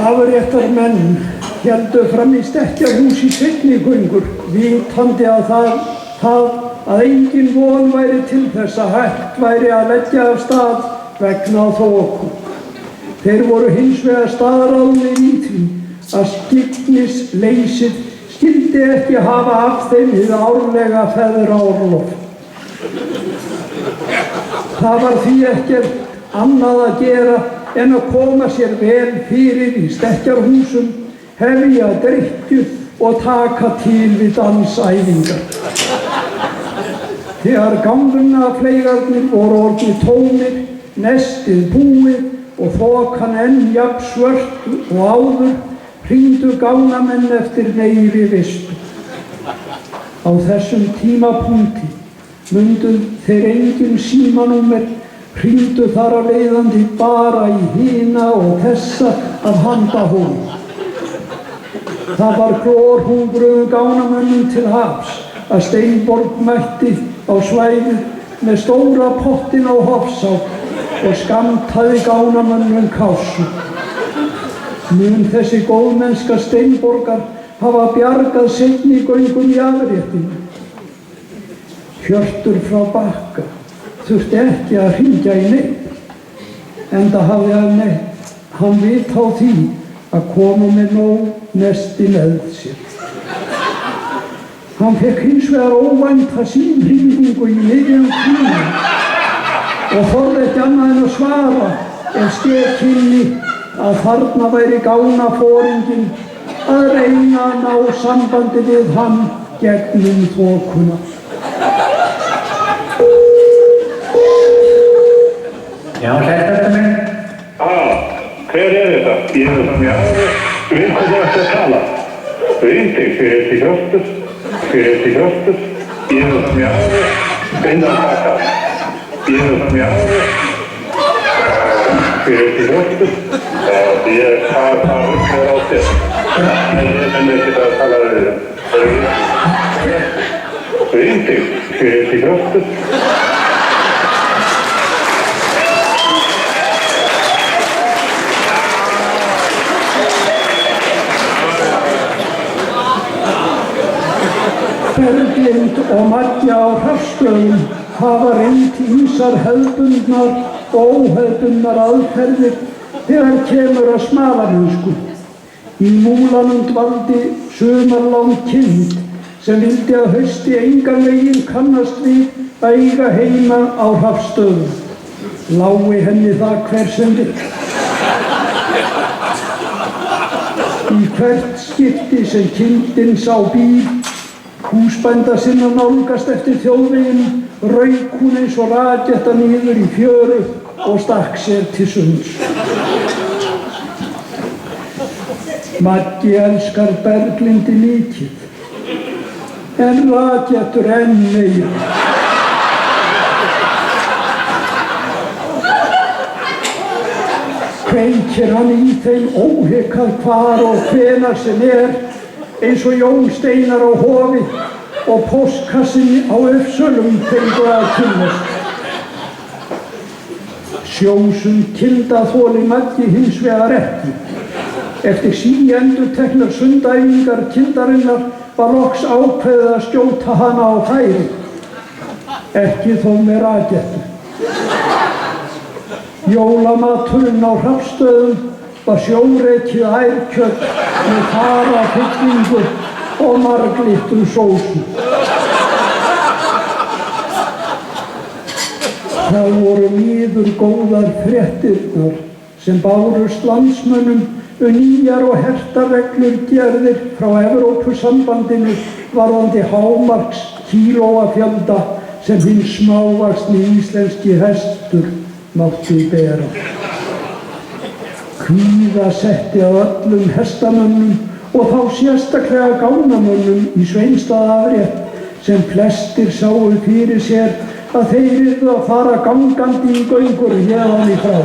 Afréttarmenn héldu fram í stekkjarhúsi seinni göngur, vitandi að að engin von væri til þess að hægt væri að leggja af stað vegna þoku. Þeir voru hins vegar staðráðnir í því að skyggnisleysið skyldi ekki hafa af þeim hið árlega feðraorlof. Það var því ekkert annað að gera en að koma sér vel fyrir í stekkjarhúsum, hefja drykkju og taka til við dansæfingar. Þegar gangunafleygarnir voru orðnir tómir, nestið búið og þokan enn jafn svört og áður, hringdu gánamenn eftir meiri vistu. Á þessum tímapunkti mundu þeir engin símanúmer, hringdu þar af leiðandi bara í hina og þessa af handahóli. Það var glórhungruðum gánamönnum til hafs að Steinborg mætti á svæðið með stóra pottin á Hofsá og skammtaði gánamönnum kásu. Mun þessi góðmennska Steinborgar hafa bjargað seinni göngum í afréttinu. Hjörtur frá Bakka þurfti ekki að hringja í neitt, enda hafði hann vit á því að koma með nóg nesti með sér. Hann fekk hins vegar óvænta símhringingu í miðjum tíma og þorði ekki annað en að svara en skeð kynni að þarna væri gánaforinginn að reyna að ná sambandi við hann gegnum þokuna. Já, þetta minn. Hver þetta? Ég það mjög aðeins. Viltu þú eftir að tala? Rýndi, hver heiti Hjörtur? Ég það mjög aðeins. Innan taka. Ég það mjög aðeins. Hver heiti Hjörtur? Ég það upplegur á þér. En ekki það að tala við þér. Rýndi, hver heiti Hjörtur? Berglind og Maggja á Hrafnsstöðum hafa reynt ýmsar hefðbundnar og óhefðbundnar aðferðir þegar kemur að smalamennsku. Í Múlanum dvaldi sumarlán kind sem vildi að hausti engan veginn kannast við að eiga heima á Hrafnsstöðum. Lái henni það hver sem vill. Í hvert skipti sem kindin sá bíl Húsbænda sinna nálgast eftir þjóðveginn, rauk hún eins og raketta niður í fjöru og stakk sér til sunds. Maggi elskar Berglindi mikið, en rakettur enn meira. Kveikir hann í þeim óhikað hvar og hvenar sem eins og Jón Steinar á Hofi og póstkassin á Uppsölum fengu að kynnast. Sjósund kindaþoli Maggi hins vegar ekki. Eftir síendurteknar sundæfingar kindarinnar var loks ákveðið að skjóta hana á færi. Ekki þó með rakettu. Jólamaturinn á Hrafnsstöðum var sjórekið ærkjöt með farafyllingu og marglittum sósu. Það voru miður góðar fréttirnar sem bárust landsmönnum nýjar og hertar reglur gerðir frá Evrópusambandinu varðandi hámarks kílóafjölda sem hinn smávaxni íslenski hestur mátti bera. Kvíða setti að öllum hestamönnum og þá sérstaklega gánamönnum í Sveinstaðaafrétt sem flestir sáu fyrir sér að þeir yrðu að fara gangandi í göngur héðan í frá.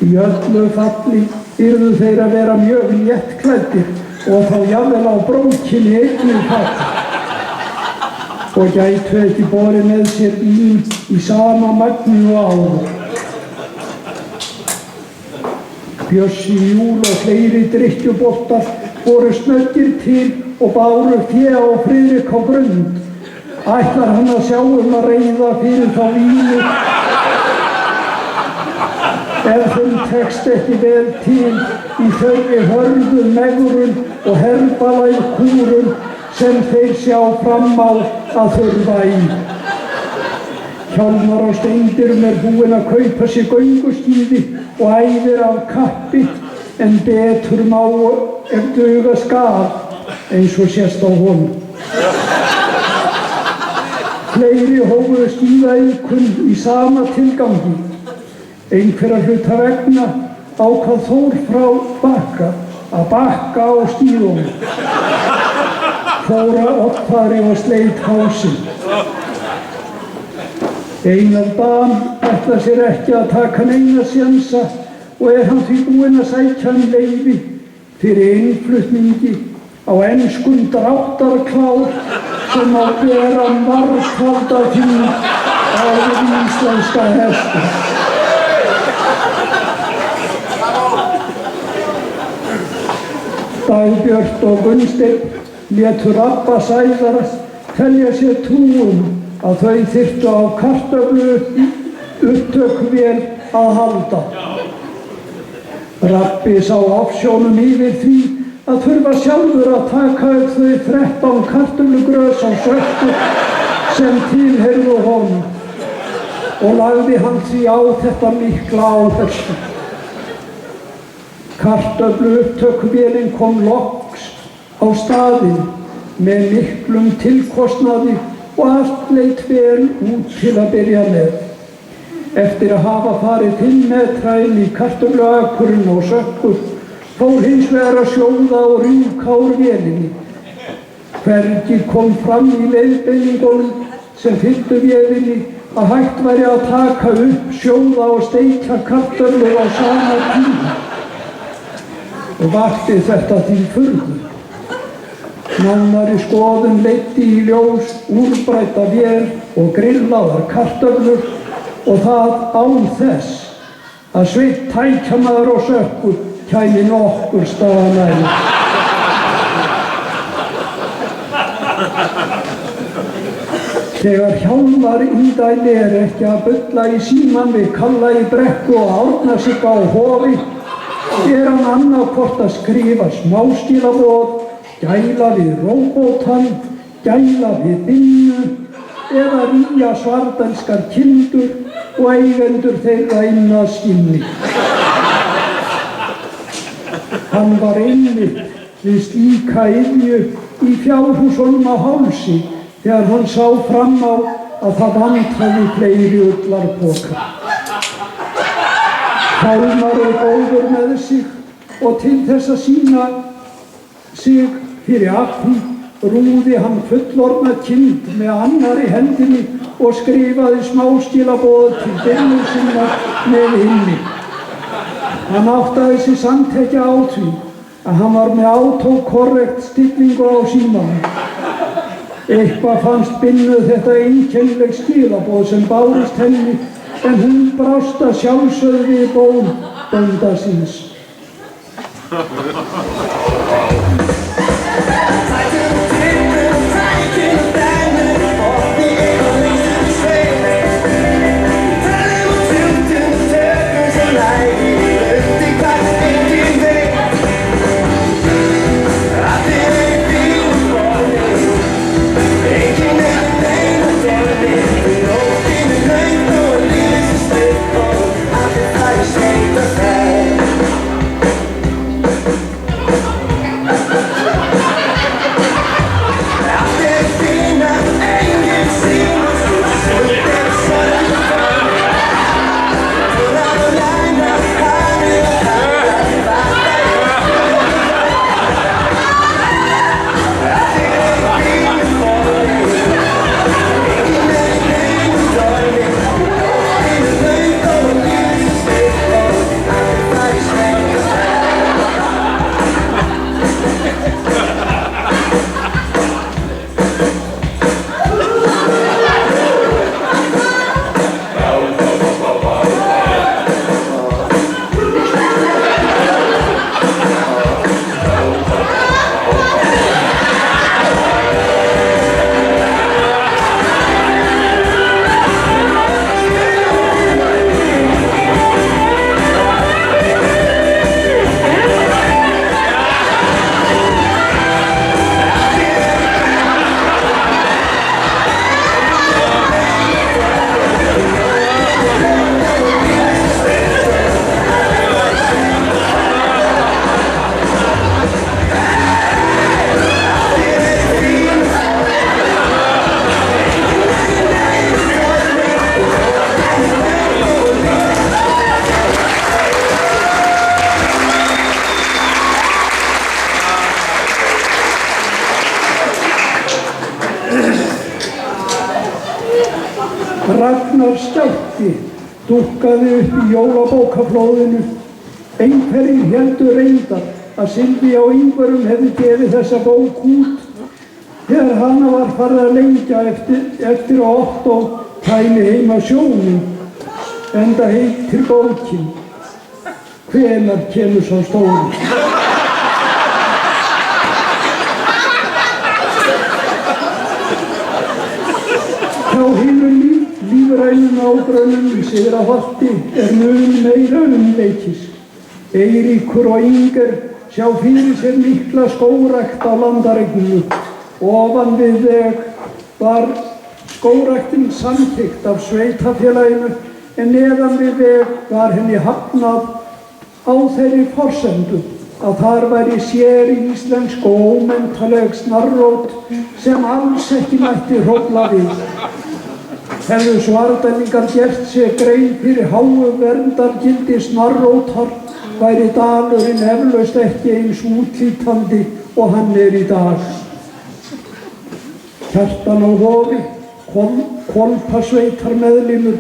Í öllu falli yrðu þeir að vera mjög léttklæddir og þá jafnvel á brókinni einnig fall og gætu ekki borið með sér bíl í sama magni og áður. Bjössi Júl og fleiri drykkjuboltar voru snöggir til og báru fé á Friðrik á Grund. Ætlar hann að sjá að reiða fyrir þá vínu ef þeim tekst ekki vel til í þeirri hörðu megrun og herbalæg kúrun sem þeir sjá fram á að þurfa í. Hjálmar á Steindyrum búinn að kaupa sér gönguskíði og æfir af kappi en betur má ef duga skal eins og sést á honum. Fleiri hófuðu skíðaiðkun í sama tilgangi. Einhverra hluta vegna ákvað Þór frá Bakka að bakka á skíðunum. Þóra oddfari og sleit hálsinn. Einar dam ætlar sér ekki að taka neina sénsa og hann því búinn að sækja leyfi fyrir innflutningi á enskum dráttarklár sem á bera margfalda þyngd á íslenska hesta. Dagbjört og Gunnsteinn létu Rabba Sæðara telja sér trú að þau þyrftu á kartöflu upptökuvél að halda. Rabbi sá ofsjónum yfir því að þurfa sjálfur að taka upp þau 13 kartöflugrös á sökku sem tilheyrðu honum og lagði hann því á þetta mikla áherslu. Kartöflu upptökuvélin kom loks á staðinn með miklum tilkostnaði og allt leit vel út til að byrja með. Eftir að hafa farið 5 metra inn í kartöfluakurinn og sökkur fór hins vegar að sjóða og rjúka úr vélinni. Hvergi kom fram í leiðbeiningunum sem fylgdu vélinni að hægt væri að taka upp, sjóða og steikja kartöflur á sama tíma og vakti þetta til furðu. Nánari skoðun leiddi í ljós úrbræta vél og grillaðar kartöflur og það án þess að Sveinn tækjamaður og sökkur kæmi nokkur staðar nær. Þegar Hjálmar indæli ekki að bulla í símann við Kalla í Brekku og Árnasigga á Hofi hann annaðhvort að skrifa smáskilaboð, gæla við róbótann, gæla við vinnu eða rýja svartænskar kindur og eigendur þeirra inn að skinni. Hann var einmitt við slíka iðju í fjárhúsunum á Hálsi þegar hann sá fram á að það vantaði fleiri ullarpoka. Hjálmar er góður með sig og til þess að sýna sig fyrir afti rúði hann fullorðna kind með annarri hendinni og skrifaði smáskilaboð til Dillu sinnar með hinni. Hann áttaði sig samt ekki á því að hann var með autokorrekt stillingu á símanum. Eitthvað fannst Binnu þetta einkennileg skilaboð sem bárust henni en hún brást að sjálfsögðu við bón bónda síns. Ragnar Skjálfti dúkkaði upp í jólabókaflóðinu. Einhverjir héldu reyndar að Silvía og Ingvarum hefði gefið þessa bók út þegar hana var farið að lengja eftir að Ottó kæmi heim á sjónum, enda heitir bókin Hvenær kemur sá stóri? Hjá hinum lífrænum nágrönnum í Syðra-Holti mun meira umleikis. Eiríkur og Inger sjá fyrir sér mikla skógrækt á landareigninu. Ofan við veg var skógræktin samþykkt af sveitafélaginu en neðan við veg var henni hafnað á þeirri forsendu að þar væri sér íslensk og ómenntaleg snarrót sem alls ekki mætti hrófla við. Hefðu Svardalingar gert sér grein fyrir háu verndargildi snarrótar væri dalurinn eflaust ekki eins útlítandi og hann í dag. Kjartan á Hofi, Hvolpasveitarmeðlimur,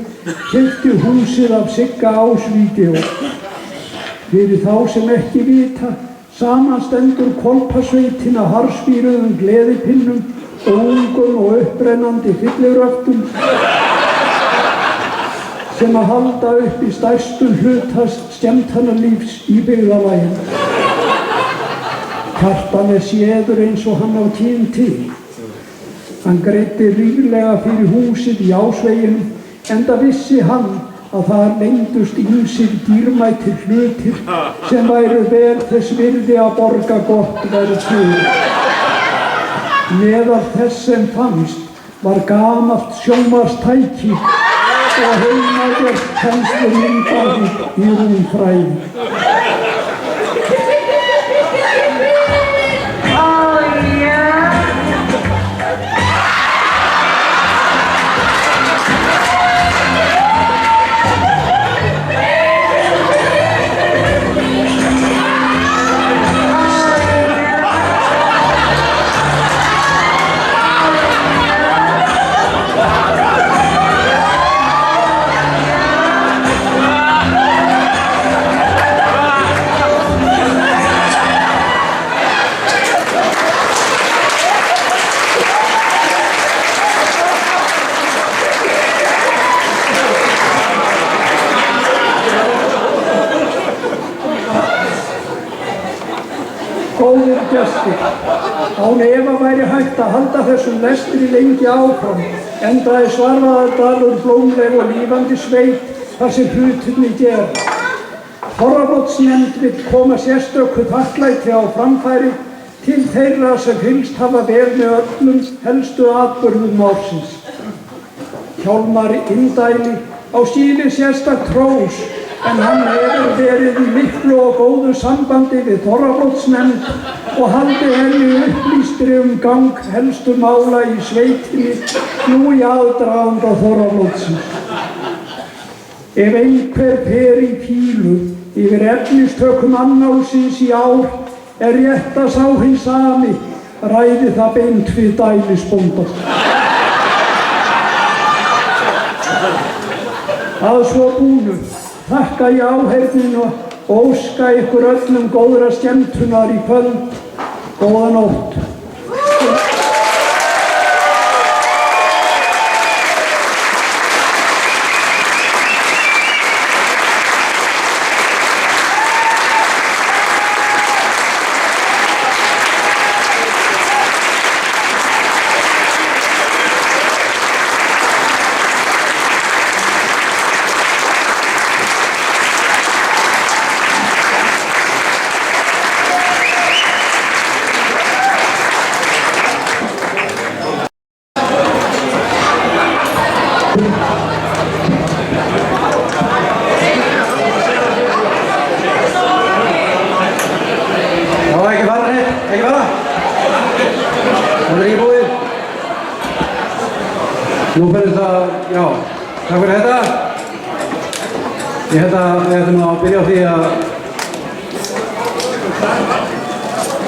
keypti húsið af Sigga Ásvíti og fyrir þá sem ekki vita, samanstendur Hvolpasveitin að harðsvíruðum gleðipinnum, ungum og upprennandi fylliröftum sem að halda upp í stærstu hluta skemmtanalífs í byggðarlaginu. Kjartan séður eins og hann á tíðum til. Hann greiddi ríflega fyrir húsið í Ásveginum, enda vissi hann að það leyndust ýmsir dýrmætir hlutir sem væru vel þess virði að borga gott verð fyrir. Meðal þess sem fannst var gamalt sjónvarpstæki og heimagjört kennslumyndavík í rúmfræði. Oh yeah! gestir. Án efa væri hægt að halda þessum lestri lengi áfram, enda er Svarfaðardalur blómleg og lífandi sveit þar sem hlutirnir gera. Þorrablótsnefnd vill koma sérstöku þakklæti á framfæri til þeirra sem fylgst hafa vel með öllum helstu atburðum ársins. Hjálmar Indæli á skilið sérstakt hrós, en hann hefur verið í miklu og góðu sambandi við Þorrablótsnefnd og haldið henni upplýstri gang helstu mála í sveitinni nú í aðdraganda Þorrablótsins. Ef einhver fer í fílu yfir efnistökum annálsins í ár, er rétt að sá hinn sami ræði það beint við dælisbónda. Að svo búnu þakka ég áheyrnina og óska ykkur öllum góðra skemmtunar í kvöld. Góða nótt. Nú fyrir það, já, takk fyrir þetta. Ég ætlum að byrja á því að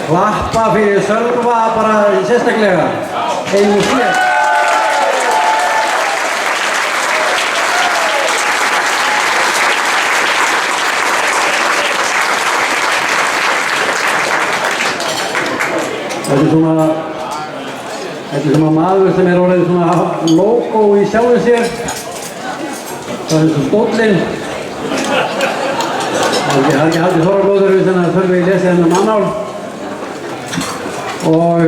klappa fyrir Sölva bara sérstaklega, einu og sér. Þetta er svona maður sem er orðið svona logo í sjálfu sér. Það er svona stóllinn. Það er ekki haldið Þorrablótur við þannig að þurfum við að lesa þennan mannál. Og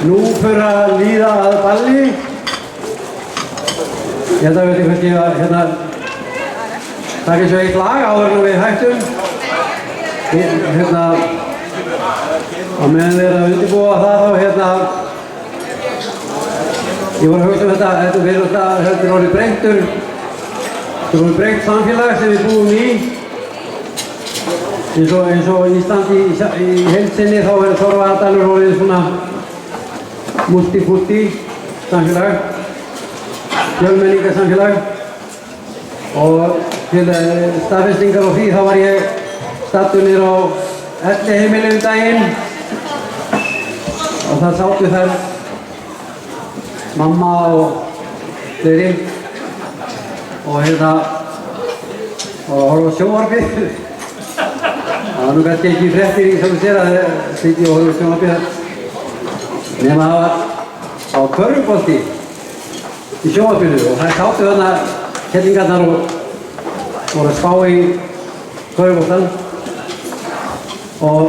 nú fyrir að líða að balli. Ég held að við kannski að taka eins og eitt lag áður en við hættum. Og meðan við erum að undirbúa það þá ég var að hugsa þetta við erum orðið breyttur. Þetta er orðið breytt samfélag sem við búum í. Eins og Ísland í heild sinni þá er Þorrablótur orðið svona multi-púlti samfélag, fjölmenningarsamfélag. Og til staðfestingar á því þá var ég staddur niður á elliheimili daginn. Og það sátu þær mamma og fleiri og horfa á sjónvarpið. Það var nú kannski ekki fréttir í sjálfu sér að sitja og horfa á sjónvarpið nema það var körfubolti í sjónvarpinu og þær sátu þarna kellingarnar og voru að spá í körfuboltann og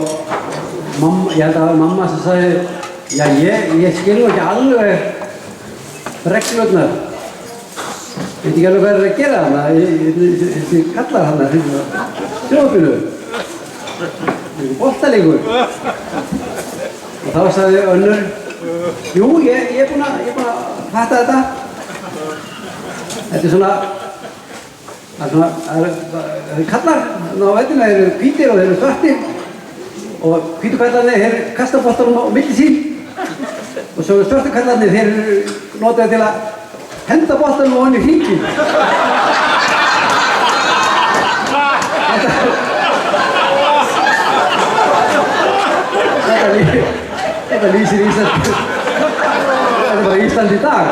ég held að það var mamma sem sagði já, ég skil nú ekki alveg reglurnar. Ég veit ekki alveg hvað er að gera þarna, þessi kallar þarna sjónvarpinu. Það er boltaleikur. Og þá sagði önnur, jú, ég er búinn að fatta þetta. Þetta er svona, það eru kallar á veldina, þeir eru hvítir og þeir eru svartir. Og hvítu kallarnir, þeir kasta boltanum á milli sín. Og svo svörtu kallarnir, þeir notaði til að henda boltanum ofan í hringinn. Þetta lýsir Ísland. Þetta er bara Ísland í dag.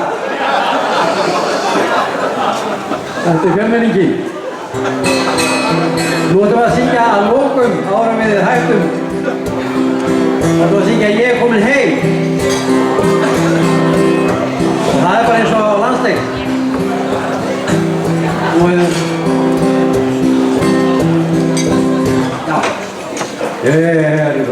Þetta er fjölmenningin. Nú ætlum við að syngja að lokum áður en við hættum. Það er að syngja Ég er komin heim. Það er bara eins og landsleik. Já. Ég er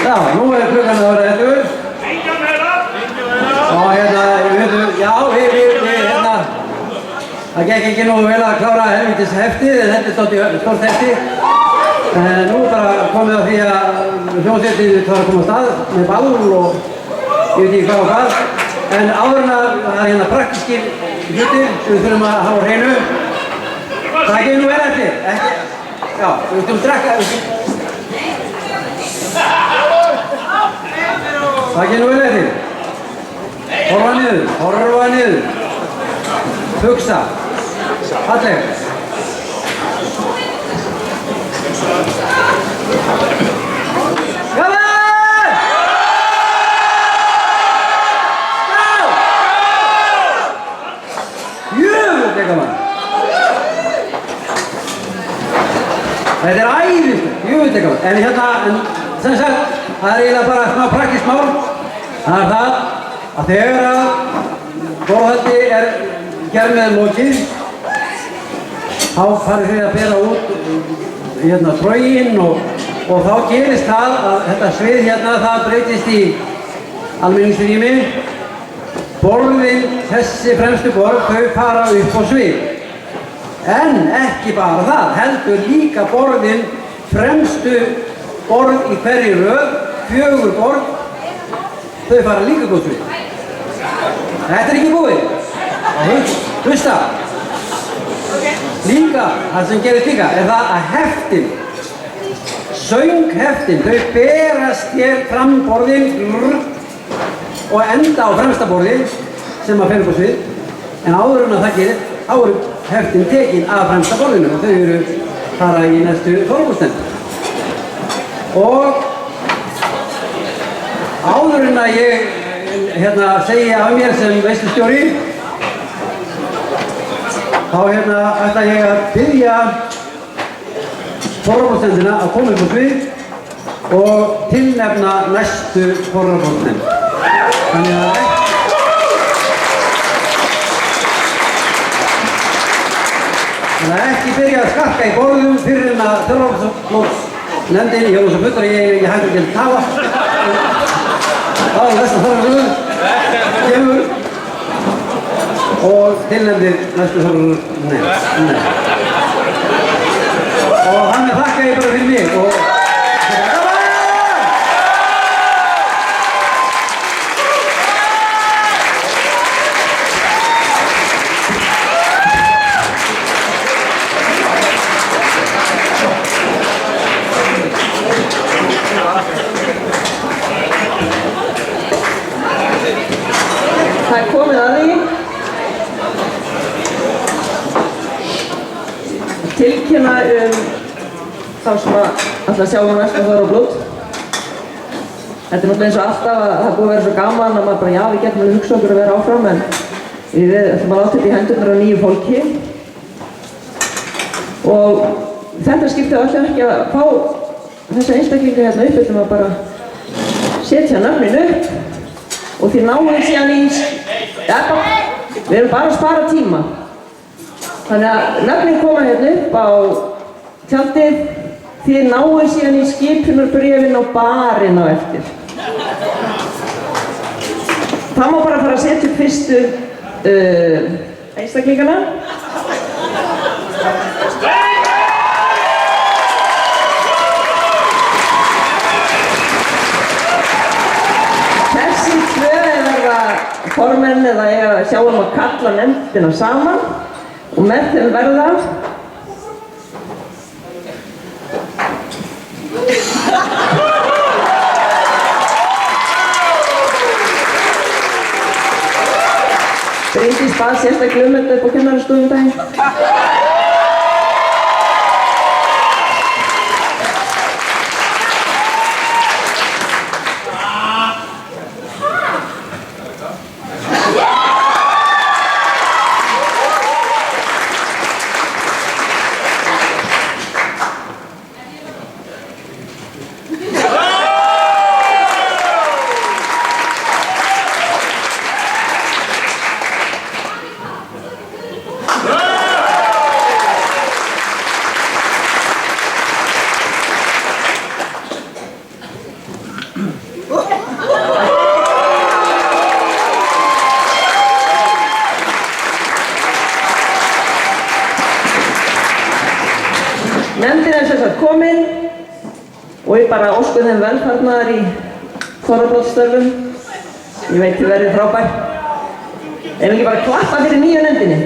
Já, nú klukkan að vera 11. Og það gekk ekki nógu vel að klára helvítis heftið, en þetta er stórt hefti. Nú bara komið að því að hljómsveitin þarf að koma af stað með ball og ég veit ekki hvað og hvað. En áður en að það er praktískir hlutir sem við þurfum að hafa á hreinu. Það gefur nú vel eftir, já, við þurfum að drekka. Það gefur nú vel eftir. Horfa niður. Hugsa. Falleg. Gaman! Skál! Jöfull er gaman. Þetta er æðislegt, jöfull er gaman. En sem sagt, það er eiginlega bara smá praktískt mál. Það er það að þegar að borðhaldi er gerð með lokið, þá farið þið að bera út troginn og þá gerist það að þetta svið það breytist í almenningsrými. Borðin, þessi fremstu borð, þau fara upp á svið. En ekki bara það, heldur líka borðin, fremstu borð í hverju röð, 4 borð, þau fara líka upp á svið. Þetta er ekki búið. Hlusta. Líka, það sem gerist líka er það að heftin, söngheftin, þau berast hér fram borðin og enda á fremsta borði sem að fer upp á svið. En áður en að það gerir, þá eru heftin tekin af fremsta borðinu og þau eru fara í næstu þorgústend. Og áður en að ég segja af mér sem veislustjóri, þá ætla ég að biðja forráðsnefndina að koma upp á svið og tilnefna næstu forráðsnefnd. Þannig að ekki byrja að skakka í borðum fyrir en að forráðsnefndin, ég er nú svo fullur að ég hætti ekki að tala. Þá er þess að forráðsnefnd kemur og tilnefndir næstu forráðsnefnd. Og hann þakka ég bara fyrir mig og það er komið að því. Tilkynna þá sem að sjá næstu Þorra blót. Þetta er náttúrulega eins og alltaf að það er búið að vera svo gaman að maður bara, já, við getum alveg hugsað okkur að vera áfram, en við ætlum að láta þetta í hendurnar á nýju fólki. Og þetta skiptið alltaf ekki að fá þessa einstaklinga hérna upp, við ætlum að bara setja nöfnin upp og þið náum síðan við erum bara að spara tíma. Þannig að nöfnin koma hérna upp á tjaldið, þið náum síðan í skipunarbréfin á barinn á eftir. Það má bara fara að setja upp fyrstu einstaklingana. Þessi tvö verða formenn eða eiga að sjá að kalla nefndina saman og með þeim verða Bryndís bað sérstaklega þetta upp á kennarastofum daginn. komin og ég bara ósku þeim velfarnaðar í þorrablótsstörfum. Ég veit þið verið frábær. Ef ekki bara klappa fyrir nýju nefndinni.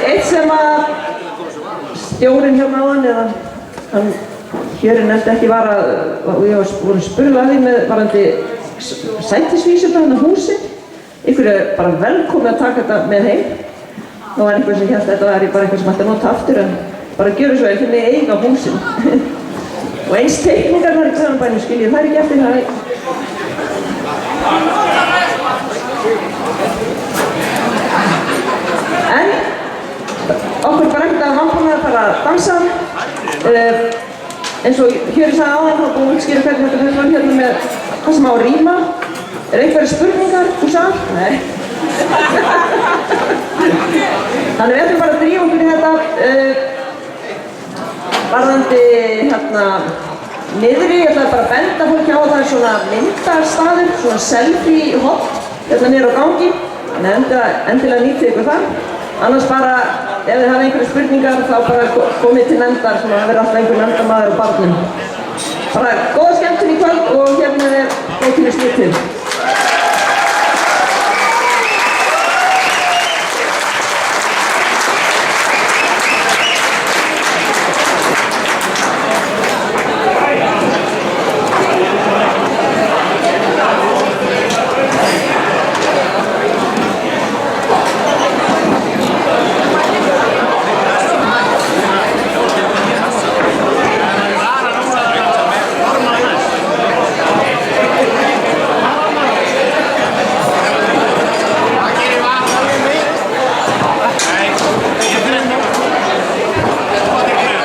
Eitt sem að stjórinn hjá náðan, eða hann hér nefndi ekki var að, og ég var búin að spurða að því með varandi sætisvísur frá hérna húsi. Ykkur bara velkomin að taka þetta með heim. Það var einhver sem hélt að þetta væri bara eitthvað sem ætti að nota aftur, en bara gjöru svo vel fyrir mig eiga húsin. Og eins teikningar þar í Hvannabænum skiljið, það ekki eftir það. En okkur bara ekkert að vanbúna að fara að dansa. Eins og Hjörður sagði áðan, þá búum við útskýra hvernig þetta höfum við hérna með það sem á að ríma. Einhverjar spurningar úr sal? Nei. Þannig við ætlum bara að drífa okkur í þetta varðandi hérna niðri. Ég ætla bara að benda fólki á að það er svona myndarstaður, svona selfie-hot hérna niður á gangi. Þannig endilega nýtið ykkur það. Annars bara, ef þið hafa einhverju spurningar, þá bara komið til nefndar, svona að vera alltaf einhver nefndarmaður og barnum. Bara góða skemmtun í kvöld og hérna er bókinni slitið.